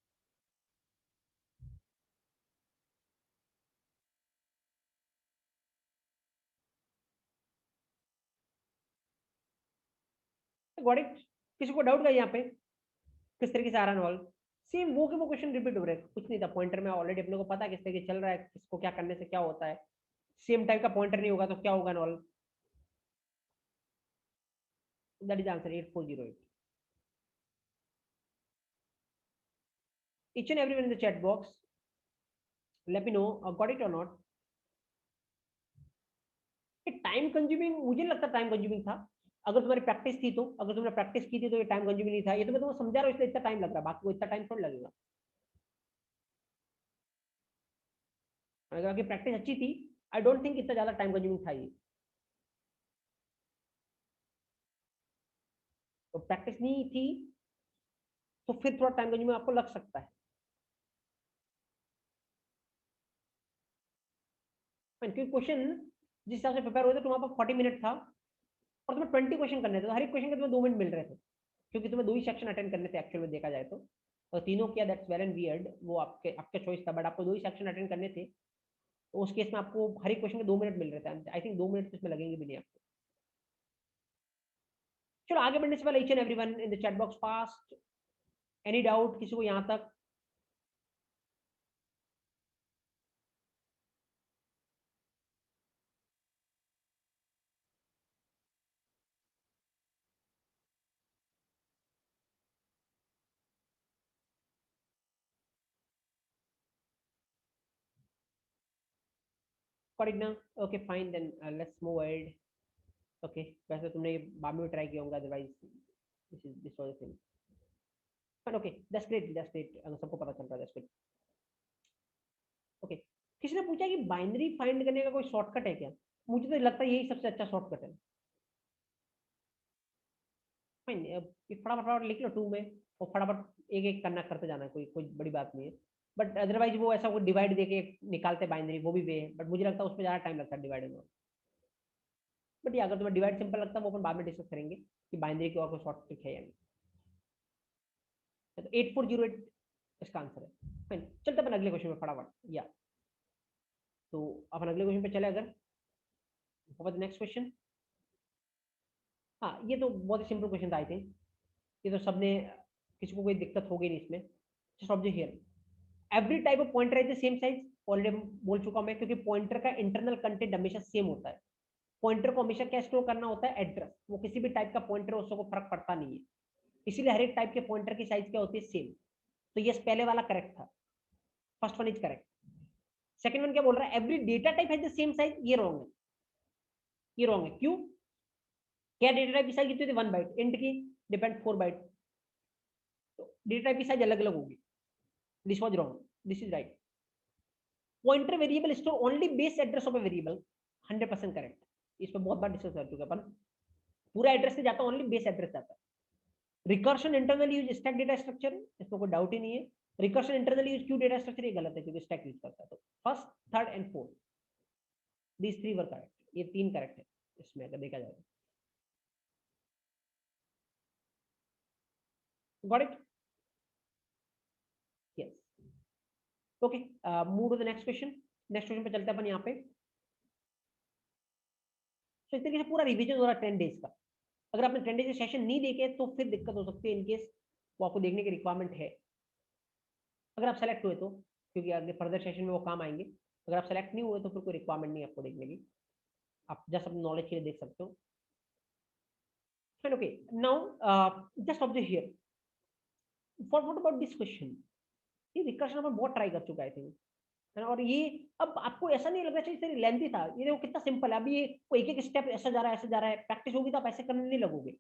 Got it? किसी को डाउट का यहाँ पे किस तरीके से आ रहा है? सेम वो के वो क्वेश्चन रिपीट हो रहे हैं, कुछ नहीं था पॉइंटर में ऑलरेडी अपने को पता है किस तरीके चल रहा है, किसको क्या करने से क्या होता है। सेम टाइप का पॉइंटर नहीं होगा तो क्या होगा? Knoll. That is answer 8408। each and everyone in the chat box, let me know got it or not. ये टाइम कंज्यूमिंग मुझे लगता टाइम कंज्यूमिंग था, अगर तुम्हारी प्रैक्टिस थी तो, अगर तुमने प्रैक्टिस की थी तो ये टाइम कंज्यूमिंग नहीं था, ये तो मैं तुम्हें समझा रहा हूँ इसलिए इतना टाइम लग रहा है, बाकी को इतना टाइम थोड़ा लगेगा। अगर आपकी प्रैक्टिस अच्छी थी, आई डोंट थिंक इतना ज्यादा टाइम कंज्यूमिंग था ये। तो प्रैक्टिस नहीं थी तो फिर थोड़ा टाइम कंज्यूमिंग आपको लग सकता है, क्योंकि क्वेश्चन जिस हिसाब से प्रिपेयर हुए थे तुम्हारे पास 40 मिनट था और तुम्हें 20 क्वेश्चन करने थे, तो हर एक क्वेश्चन के तुम्हें 2 मिनट मिल रहे थे, क्योंकि तुम्हें 2 ही सेक्शन अटेंड करने थे एक्चुअल में देखा जाए तो, और तीनों किया दैट्स वेल एंड वियर्ड, वो आपके आपका चॉइस था, बट आपको 2 ही सेक्शन अटेंड करने थे, तो उस केस में आपको हर एक क्वेश्चन के 2 मिनट मिल रहे थे। आई थिंक 2 मिनट इसमें लगेंगे भी नहीं आपको। चलो आगे बढ़ने से पहले each and everyone in the chat box fast, any doubt किसी को यहाँ तक? कॉरिगना, okay fine then let's move ahead. Okay, वैसे तुमने ये बाद में ट्राई किया होगा, otherwise this was the thing, but okay that's great, अगर सबको पता चल रहा है दैट्स गुड। ओके, किसी ने पूछा कि बाइनरी फाइंड करने का कोई शॉर्टकट है क्या? मुझे तो लगता है यही सबसे अच्छा शॉर्टकट है। फाइन, ये फटाफट फटाफट लिख लो 2 में, और फटाफट एक एक करना करते जाना, कोई कोई बड़ी बात नहीं है। बट अदरवाइज वो ऐसा कोई डिवाइड देके निकालते बाइनरी, वो भी वे है, बट मुझे लगता है उसमें ज्यादा टाइम लगता है डिवाइड में। बट ये अगर तुम्हें डिवाइड सिंपल लगता है वो अपन बाद में डिस्कस करेंगे कि बाइनरी की और कोई शॉर्ट ट्रिक है या नहीं। तो 8408 इसका आंसर है। फाइन, चलते अपन अगले क्वेश्चन में फटाफट, या तो अपन अगले क्वेश्चन पे चले अगर, नेक्स्ट क्वेश्चन। हाँ, ये तो बहुत ही सिंपल क्वेश्चन था आई थिंक, ये तो सबने, किसी को कोई दिक्कत होगी नहीं इसमें। Just observe here, every type of pointer है सेम साइज, ऑलरेडी बोल चुका हूं मैं, क्योंकि पॉइंटर का इंटरनल कंटेंट हमेशा सेम होता है। पॉइंटर को हमेशा क्या स्टोर करना होता है? एड्रेस। वो किसी भी टाइप का पॉइंटर उसको फर्क पड़ता नहीं है, इसीलिए हर एक टाइप के पॉइंटर की साइज क्या होती है? सेम। तो यस, पहले वाला करेक्ट था, first one is correct. Second one क्या बोल रहा है? Every data type has the same size, ये रॉन्ग है, ये रॉन्ग है। क्यों? क्या डेटा टाइप की साइज कितनी होती है? 1 बाइट, इंट की डिपेंड 4 बाइट, तो डेटा टाइप की साइज अलग अलग होगी। This was wrong, this is right. Pointer variable store only base address of a variable, 100% correct. इस पर बहुत बार डिस्कस कर चुके अपन, पूरा एड्रेस से जाता, ओनली बेस एड्रेस जाता है। Recursion internal use stack data structure, इसमें कोई डाउट ही नहीं है। Recursion internally use queue data structure, ये गलत है क्योंकि स्टैक यूज करता है। तो first, third and fourth, these three were correct, ये तीन करेक्ट है इसमें अगर देखा जाए। Got it? Yes. Okay, move to the next question. Next question पे चलते हैं अपन यहाँ पे। तो इस तरीके से पूरा रिवीजन हो रहा है 10 डेज का। अगर आपने 10 डेज सेशन नहीं देखे तो फिर दिक्कत हो सकती है, इनकेस वो आपको देखने की रिक्वायरमेंट है। अगर आप सेलेक्ट हुए तो, क्योंकि आगे फर्दर सेशन में वो काम आएंगे। अगर आप सेलेक्ट नहीं हुए तो फिर कोई रिक्वायरमेंट नहीं आपको देखने की, आप जस्ट अपने नॉलेज के लिए देख सकते हो। Fine, okay, now just observe here, what about this question? ये रिकर्शन अपन बहुत ट्राई कर चुका है आई थिंक, है ना? और ये अब आपको ऐसा नहीं लग रहा चाहिए इतनी लेंथी था, ये देखो कितना सिंपल है। अभी ये एक एक स्टेप ऐसा जा रहा है, ऐसा जा रहा है, प्रैक्टिस होगी तो आप ऐसे करने नहीं लगोगे।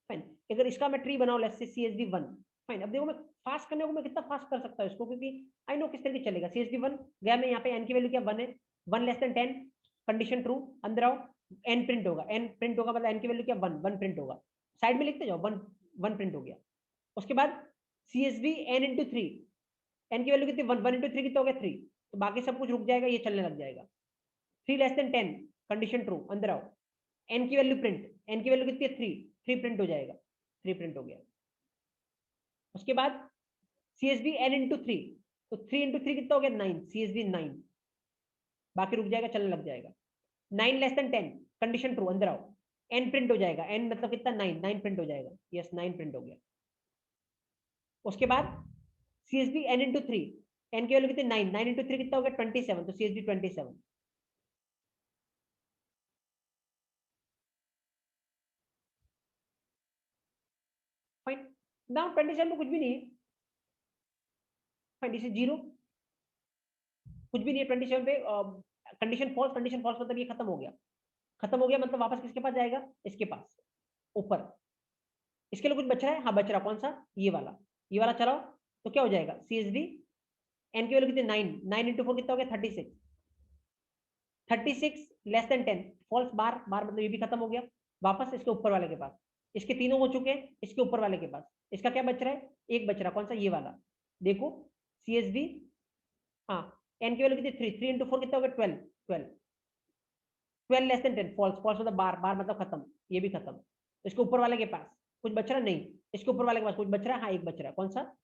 फाइन, अगर इसका मैं ट्री बनाऊं, लेट्स से CSV1, फाइन, अब देखो मैं फास्ट करने को मैं कितना फास्ट कर सकता हूँ इसको, क्योंकि आई नो किस तरीके चलेगा। CSV1 गया, मैं यहाँ पे n की वैल्यू क्या 1 है, 1 लेस देन 10, कंडीशन ट्रू, अंदर आओ, n प्रिंट होगा, n प्रिंट होगा मतलब n की वैल्यू क्या 1, 1 प्रिंट होगा, साइड में लिखते जाओ, 1 1 प्रिंट हो गया। उसके बाद CSV n into 3, n की वैल्यू कितनी 1, 1 into 3 कितना हो गया 3, तो बाकी सब कुछ रुक जाएगा, ये चलने लग जाएगा। 3 लेस देन 10, कंडीशन ट्रू, अंदर आओ, n की वैल्यू प्रिंट, n की वैल्यू कितनी है 3, 3 प्रिंट हो जाएगा, 3 प्रिंट हो गया। उसके बाद CSV n into 3, तो 3 into 3 कितना हो गया 9, CSV 9, बाकी रुक जाएगा, चलने लग जाएगा। 9 लेस देन 10, कंडीशन ट्रू, अंदर आओ, n प्रिंट हो जाएगा, n मतलब कितना 9, 9 प्रिंट हो जाएगा, यस 9 प्रिंट हो गया। उसके बाद CSV n into 3, n की वैल्यू कितनी 9, 9 into 3 कितना हो गया 27, तो CSV 27। फाइन, नाउ 27 में कुछ भी नहीं है, फाइन, दिस इज 0, कुछ भी नहीं है 27 पे। कंडीशन फॉल्स, कंडीशन फॉल्स मतलब ये खत्म हो गया, खत्म हो गया मतलब वापस किसके पास जाएगा, इसके पास, ऊपर। इसके लिए कुछ बच रहा है, हाँ बच रहा, कौन सा, ये वाला चलाओ, तो क्या हो जाएगा CSV n की वैल्यू कितनी 9, 9 into 4 कितना हो गया 36, 36 लेस देन 10, फॉल्स बार, बार मतलब ये भी खत्म हो गया, वापस इसके ऊपर वाले के पास। इसके तीनों हो चुके हैं, इसके ऊपर वाले के पास इसका क्या बच रहा है, एक बच रहा, कौन सा, ये वाला, देखो CSV, हाँ, n की वैल्यू कितनी 3, 3 into 4 कितना हो गया 12, 12, 12 लेस देन 10, फॉल्स, फॉल्स मतलब बार, बार मतलब खत्म, ये भी खत्म। इसके ऊपर वाले के पास कुछ बच रहा नहीं, इसके ऊपर वाले के पास कुछ बच रहा है, हाँ एक बच रहा है, कौन सा,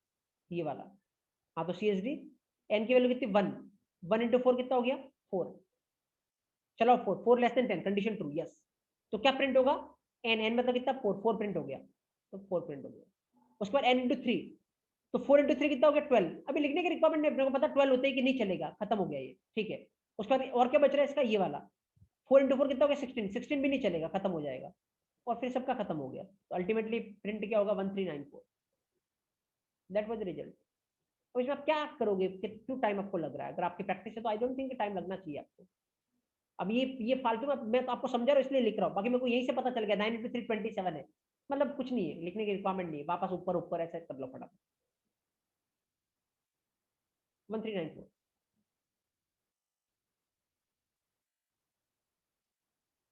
ये वाला। हाँ तो CSV n की वैल्यू कितनी 1, 1 into 4 कितना हो गया 4, चलो 4, 4 less than 10, condition true, yes. तो क्या प्रिंट होगा, n, n मतलब कितना 4, 4 प्रिंट हो गया, तो 4 प्रिंट हो गया। उसके बाद n into 3, तो 4 into 3 कितना हो गया 12, अभी लिखने की रिक्वायरमेंट नहीं, अपने को पता 12 होते ही कि नहीं चलेगा, खत्म हो गया ये, ठीक है। उसके बाद और क्या बच रहा है इसका, ये वाला 4 into 4 कितना हो गया 16, 16 भी नहीं चलेगा, खत्म हो जाएगा, और फिर सबका खत्म हो गया। तो अल्टीमेटली प्रिंट क्या होगा 1394, दैट वाज द रिजल्ट। तो इसमें आप क्या करोगे, क्यों टाइम आपको लग रहा है, अगर आपकी प्रैक्टिस है तो आई डोंट थिंक टाइम लगना चाहिए आपको। अब ये फालतू में मैं तो आपको समझा रहा हूँ इसलिए लिख रहा हूँ, बाकी मेरे को यही से पता चल गया 9 into 3 27 है, मतलब कुछ नहीं है, लिखने की रिक्वायरमेंट नहीं है, वापस ऊपर ऊपर ऐसे कर लो फटाफट। 1394।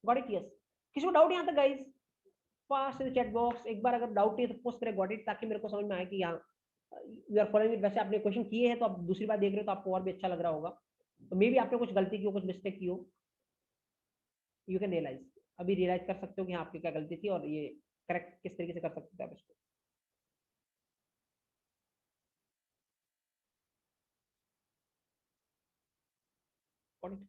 Got it, yes. किसी को डाउट यहाँ तक गाइस, पास इन चैट बॉक्स, एक बार अगर डाउट है तो पोस्ट करें गॉट इट, ताकि मेरे को समझ में आए कि यहाँ यू आर फॉलोइंग इट। वैसे आपने क्वेश्चन किए हैं तो आप दूसरी बार देख रहे हो तो आपको और भी अच्छा लग रहा होगा, तो मे भी आपने कुछ गलती की हो, कुछ मिस्टेक की हो, यू कैन रियलाइज, अभी रियलाइज कर सकते हो कि हाँ आपकी क्या गलती थी और ये करेक्ट किस तरीके से कर सकते हो आप इसको। Got it?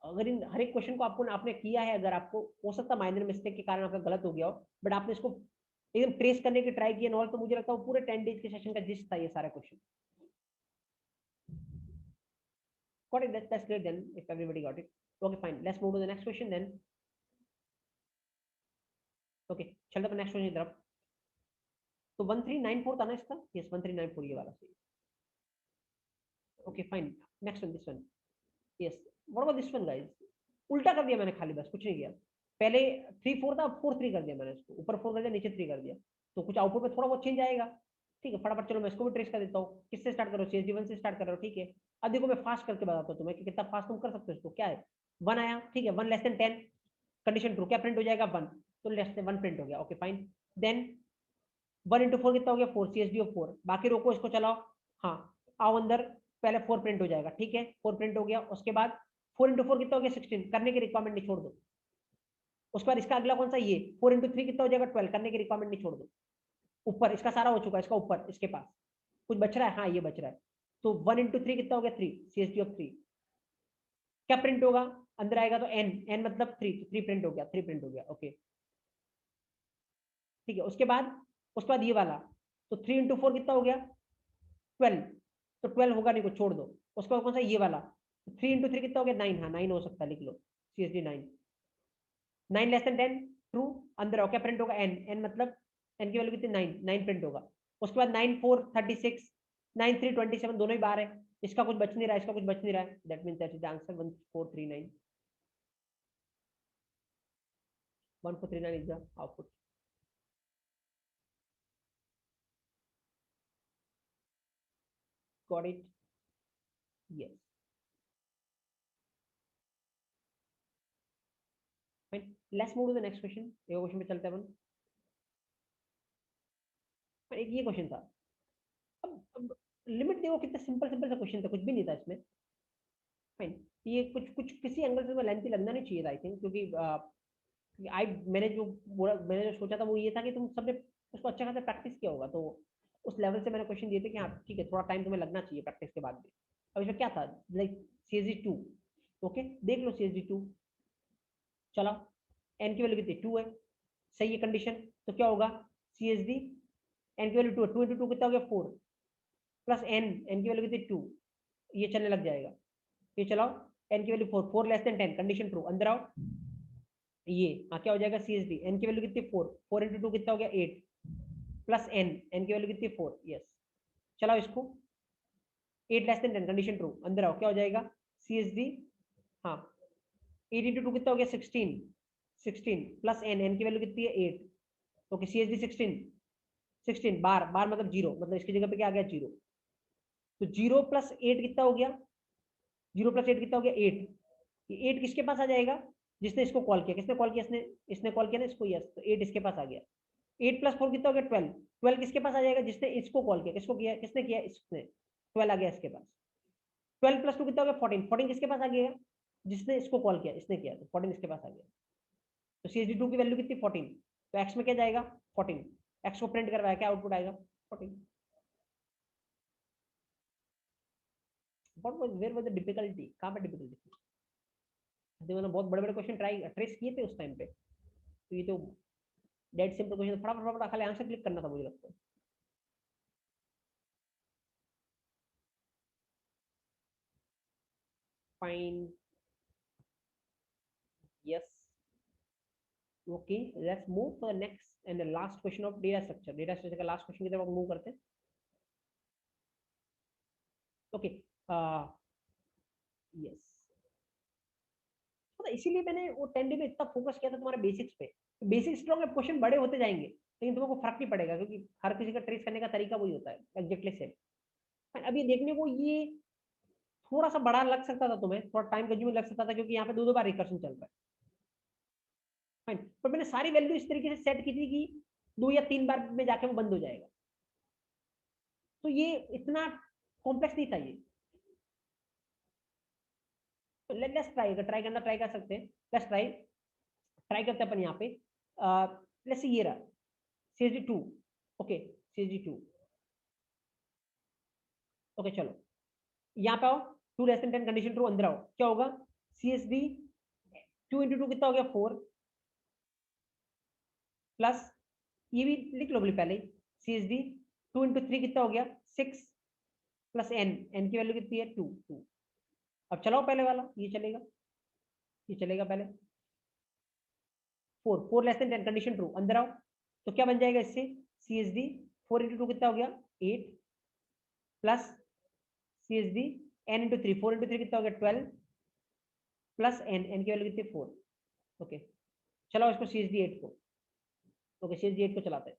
अगर इन हर एक क्वेश्चन को आपको आपने किया है, अगर आपको हो सकता माइनर मिस्टेक के कारण आपका गलत हो गया हो, बट आपने इसको एकदम ट्रेस करने की ट्राई किया और, तो मुझे लगता है वो पूरे 10 डेज के सेशन का जिस्ट था ये सारा question. Got it? That's great then, if everybody got it. Okay, fine. Let's move to the next question then. Okay, चलते हैं नेक्स्ट क्वेश्चन की तरफ। तो 1394 था ना इसका, यस 1394 ये वाला सही। Okay fine, next one, this one, yes. What about this one guys, उल्टा कर दिया मैंने खाली, बस कुछ नहीं किया। पहले 3 4 था, अब 4 3 कर दिया मैंने, इसको ऊपर 4 कर दिया, नीचे 3 कर दिया, तो कुछ आउटपुट में थोड़ा बहुत चेंज आएगा। ठीक है, फटाफट चलो मैं इसको भी ट्रेस कर देता हूँ। किससे स्टार्ट करो, CSV1 से स्टार्ट कर रहा हूँ, ठीक है। अब देखो मैं फास्ट करके बताता हूँ तुम्हें कि कितना फास्ट तुम कर सकते हो इसको। क्या है, 1 आया, ठीक है, 1 लेस देन 10, कंडीशन ट्रू, क्या प्रिंट हो जाएगा 1, तो लेस देन 1 प्रिंट हो गया, ओके फाइन। देन 1 into 4 कितना हो गया 4, CSV of 4, बाकी रोको इसको चलाओ, हाँ आओ अंदर, पहले 4 प्रिंट हो जाएगा, ठीक है 4 प्रिंट हो गया। उसके बाद 4 इंटू 4 कितना हो गया 16, करने की रिक्वायरमेंट नहीं, छोड़ दो। उसके बाद इसका अगला कौन सा, ये 4 इंटू 3 कितना हो जाएगा 12, करने की रिक्वायरमेंट नहीं, छोड़ दो। ऊपर इसका सारा हो चुका है, इसका ऊपर इसके पास कुछ बच रहा है, हाँ ये बच रहा है। तो 1 इंटू 3 कितना हो गया 3, CSD ऑफ 3। क्या प्रिंट होगा, अंदर आएगा तो n, n मतलब 3, तो 3 प्रिंट हो गया, 3 प्रिंट हो गया, ओके ठीक है। उसके बाद ये वाला, तो 3 इंटू 4 कितना हो गया 12, तो 12 होगा नहीं, को छोड़ दो। उसके बाद कौन सा, ये वाला 3 इंटू 3 कितना हो गया 9, हाँ 9 हो सकता है, लिख लो CSD 9। 9 less than 10, true. अंदर आओ, क्या प्रिंट होगा n, n मतलब n की वैल्यू कितनी 9, 9 प्रिंट होगा। उसके बाद 9 4 36, 9 3 27, दोनों ही बाहर है, इसका कुछ बच नहीं रहा, इसका कुछ बच नहीं रहा है, that means that is the answer 1439। 1439 is the output. Got it, yes fine. Let's move to the next question, ये क्वेश्चन पे चलते हैं अपन। एक ये क्वेश्चन था, अब लिमिट देखो कितना सिंपल सिंपल सा क्वेश्चन था, कुछ भी नहीं था इसमें, फाइन। ये कुछ कुछ किसी एंगल से लेंथी लगना नहीं चाहिए था आई थिंक, क्योंकि आई मैंने जो सोचा था वो ये था कि तुम सबने उसको अच्छा खासा प्रैक्टिस किया होगा, तो उस लेवल से मैंने क्वेश्चन दिए थे कि हाँ ठीक है, थोड़ा टाइम तुम्हें लगना चाहिए प्रैक्टिस के बाद भी। अब इसमें क्या था, लाइक CSD 2, ओके देख लो CSD 2, चला n की वैल्यू कितनी 2 है, सही है कंडीशन। तो क्या होगा CSD, n की वैल्यू 2 है, 2 इंटू 2 कितना हो गया 4, प्लस n की वैल्यू कितनी 2, ये चलने लग जाएगा। ये चलाओ, n की value 4, 4 less than 10, condition true. अंदर आओ, ये हाँ क्या हो जाएगा CSD, n की वैल्यू कितनी 4, 4 इंटू 2 कितना हो गया 8, प्लस n की वैल्यू कितनी 4, यस। चलाओ इसको, 8 लेस देन 10, कंडीशन ट्रू। अंदर आओ, क्या हो जाएगा CSD, हाँ 8 इंटू 2 कितना हो गया 16, 16 प्लस n की वैल्यू कितनी है 8, ओके CSD 16, 16 बार बार मतलब जीरो, मतलब इसकी जगह पे क्या आ गया जीरो। तो जीरो प्लस 8 कितना हो गया, जीरो प्लस 8 कितना हो गया 8। ये 8 किसके पास आ जाएगा, जिसने इसको कॉल किया, किसने कॉल किया, इसने इसने कॉल किया ना इसको, यस, तो 8 इसके पास आ गया। 8 प्लस 4 कितना हो गया 12, 12 किसके पास आ जाएगा, जिसने इसको कॉल किया, किसको किया, किसने किया इसने, 12 आ गया इसके पास। 12 प्लस 2 कितना हो गया 14, 14 किसके पास आ गया, जिसने इसको कॉल किया, इसने किया, तो 14 इसके पास आ गया। तो CSD 2 की वैल्यू कितनी 14, तो x में क्या जाएगा 14, x को प्रिंट करवाया, क्या आउटपुट आएगा 14। वेयर वाज द डिफिकल्टी, कहां पे डिफिकल्टी थी, मैंने बहुत बड़े बड़े क्वेश्चन ट्राई ट्रेस किए थे उस टाइम पे, तो ये तो डेड सिंपल क्वेश्चन, फटाफट फटाफट खाली आंसर क्लिक करना था मुझे लगता है। Fine, yes, okay let's move for the next and the last question of data structure. Data structure का लास्ट क्वेश्चन की तरफ मूव करते हैं, ओके यस। तो इसीलिए मैंने वो 10 डे में इतना फोकस किया था तुम्हारे बेसिक्स पे, बेसिक स्ट्रॉन्ग है, क्वेश्चन बड़े होते जाएंगे लेकिन तुमको फर्क नहीं पड़ेगा, क्योंकि हर किसी का ट्रेस करने का तरीका वही होता है, एग्जैक्टली सेम। अभी देखने को ये थोड़ा सा बड़ा लग सकता था तुम्हें, थोड़ा टाइम कंज्यूमिंग लग सकता था, क्योंकि यहाँ पे दो दो बार रिकर्शन चल रहा है, फाइन। पर मैंने सारी वैल्यू इस तरीके से सेट की थी कि 2 या 3 बार में जाके वो बंद हो जाएगा, तो ये इतना कॉम्प्लेक्स नहीं था ये। तो लेट्स ट्राई, अगर ट्राई करना ट्राई कर सकते हैं, लेट्स ट्राई, ट्राई करते हैं अपन यहाँ पे। लेट्स सी ये रहा CSD 2, ओके CSD 2, ओके चलो यहाँ पे आओ, 2 लेस देन 10, कंडीशन ट्रू। अंदर आओ, क्या होगा CSD 2 इंटू 2 कितना हो गया 4, प्लस ये भी लिख लो पहले, CSD 2 इंटू 3 कितना हो गया 6, प्लस n की वैल्यू कितनी है 2, 2। अब चलाओ पहले वाला, ये चलेगा, ये चलेगा पहले। 4, 4 लेस देन 10, कंडीशन ट्रू। अंदर आओ, तो क्या बन जाएगा इससे, CSD 4 इंटू 2 कितना हो गया 8, plus CSD n into 3, 4 into 3 कितना हो गया 12, प्लस n की वैल्यू कितनी 4, ओके। चलाओ इसको CSD 8 को, ओके CSD 8 को चलाते हैं।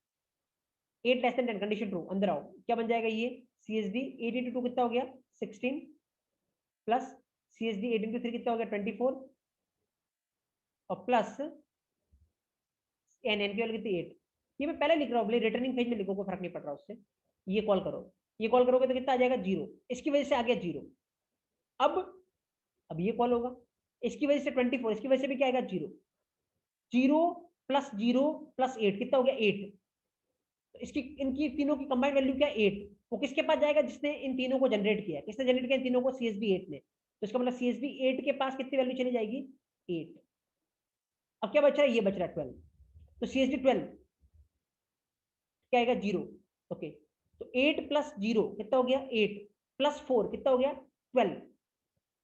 8 लेस देन 10, कंडीशन ट्रू। अंदर आओ, क्या बन जाएगा ये, CSD 8 इंटू 2 कितना हो गया 16, प्लस CSD 8 इंटू 3 कितना हो गया 24, और प्लस n की वैल्यू कितनी 8। ये मैं पहले लिख रहा हूँ, रिटर्निंग पेज में लिखो, कोई फर्क नहीं पड़ रहा उससे। ये कॉल करो, ये कॉल करोगे तो कितना आ जाएगा 0, इसकी वजह से आ गया 0। अब ये कॉल होगा, इसकी वजह से 24, इसकी वजह से भी क्या आएगा 0। 0 प्लस 0 प्लस 8 कितना हो गया 8। तो इसकी इनकी तीनों की कंबाइंड वैल्यू क्या 8। वो किसके पास जाएगा, जिसने इन तीनों को जनरेट किया, किसने जनरेट किया इन तीनों को, CSB 8 ने। तो इसका मतलब CSB 8 के पास कितनी वैल्यू चली जाएगी 8। अब क्या बच रहा है, ये बच रहा है 12। तो CSB 12 क्या आएगा 0। ओके, तो 8 प्लस 0 कितना हो गया 8 प्लस 4 कितना हो गया 12।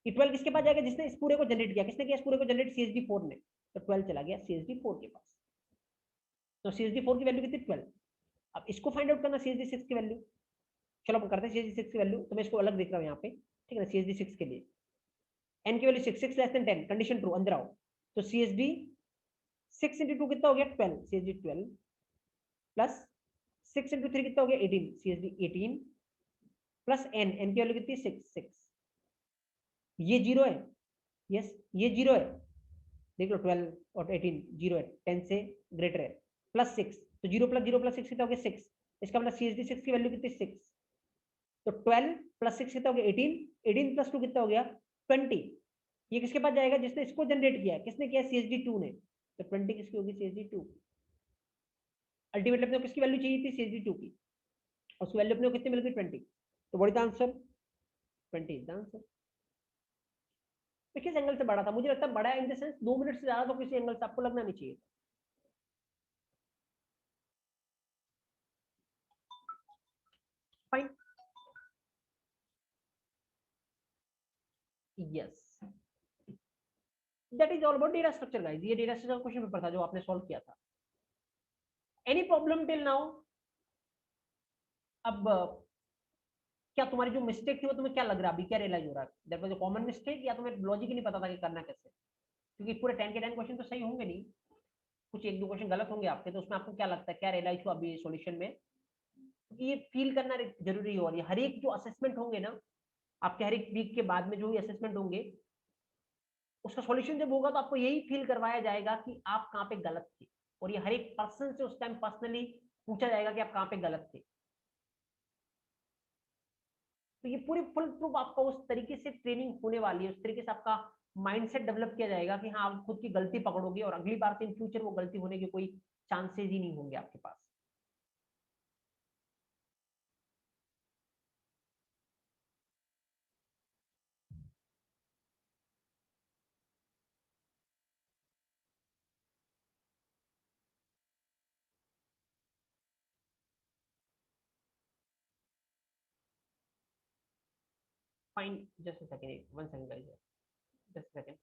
ये 12 किसके पास जाएगा, जिसने इस पूरे को जनरेट किया, किसने किया इस पूरे को जनरेट, CSB 4 ने। तो 12 चला गया CSB 4 के पास। तो CSB 4 की वैल्यू कितनी 12। अब इसको फाइंड आउट करना CSB 6 की वैल्यू। चलो अपन करते हैं CSB 6 की वैल्यू, तो मैं इसको अलग देख रहा हूँ यहाँ पे, ठीक है ना। CSB 6 के लिए n की value 6, 6 less than 10, condition true, अंदर आओ। तो CSB 6 इंटू 2 कितना हो गया 12, CSB 12 प्लस 6 इंटू 3 कितना हो गया 18, CSB 18 प्लस n की वैल्यू कितनी 6, 6। ये 0 है, यस ये 0 है, देख लो 12 और 18 0 है, 10 से ग्रेटर है। प्लस 6, तो 0 प्लस 0 प्लस 6 कितना हो गया 6। इसका मतलब CSB 6 की वैल्यू कितनी 6। तो 12 प्लस 6 कितना हो गया 18, 18 प्लस 2 कितना हो गया 20। ये किसके पास जाएगा, जिसने इसको जनरेट किया है, किसने किया CSB 2 ने। तो 20 किसकी होगी CSB 2। अल्टीमेटली अपने को किसकी वैल्यू चाहिए थी CSB 2 की, उसकी वैल्यू अपने को कितनी मिल गई 20। तो what is the answer, 20 is the answer. तो किस एंगल से बड़ा था, मुझे लगता है बड़ा इन द सेंस 2 मिनट से ज्यादा तो किसी एंगल से आपको लगना नहीं चाहिए। Fine, yes, that is all about data structure guys. ये डेटा स्ट्रक्चर क्वेश्चन पेपर था जो आपने सॉल्व किया था। Any problem till now. अब क्या तुम्हारी जो मिस्टेक थी वो तुम्हें क्या लग रहा है अभी, क्या रियलाइज हो रहा है, that was a common mistake, या तुम्हें लॉजिक ही नहीं पता था कि करना कैसे। क्योंकि पूरे 10 के 10 क्वेश्चन तो सही होंगे नहीं, कुछ एक दो क्वेश्चन गलत होंगे आपके, तो उसमें आपको क्या लगता है क्या रियलाइज हुआ अभी सॉल्यूशन में। क्योंकि ये फील करना जरूरी है, और ये हर एक जो असेसमेंट होंगे ना आपके, हर एक वीक के बाद में जो भी असेसमेंट होंगे, उसका सॉल्यूशन जब होगा तो आपको यही फील करवाया जाएगा कि आप कहाँ पे गलत थे। और ये हर एक पर्सन से उस टाइम पर्सनली पूछा जाएगा कि आप कहाँ पे गलत थे। तो ये पूरी फुल प्रूफ आपका उस तरीके से ट्रेनिंग होने वाली है, उस तरीके से आपका माइंडसेट डेवलप किया जाएगा कि हाँ आप खुद की गलती पकड़ोगे, और अगली बार से इन फ्यूचर वो गलती होने के कोई चांसेस ही नहीं होंगे आपके पास। Fine, just second, one second guys, just second,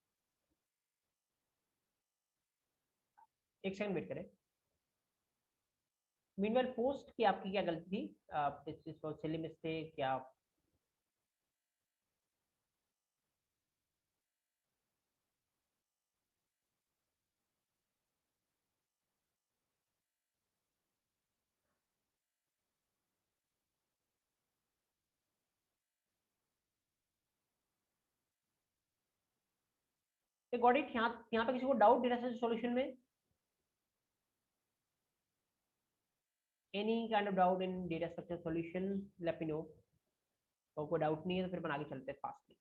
एक सेकंड वेट करें। मीनवाइल पोस्ट की आपकी क्या गलती थी, this is for silly mistake या। Got it. यहाँ पे किसी को डाउट डेटा सॉल्यूशन में, any kind of doubt in data structure solution, let me know. और कोई डाउट नहीं है तो फिर अपन आगे चलते हैं फास्ट।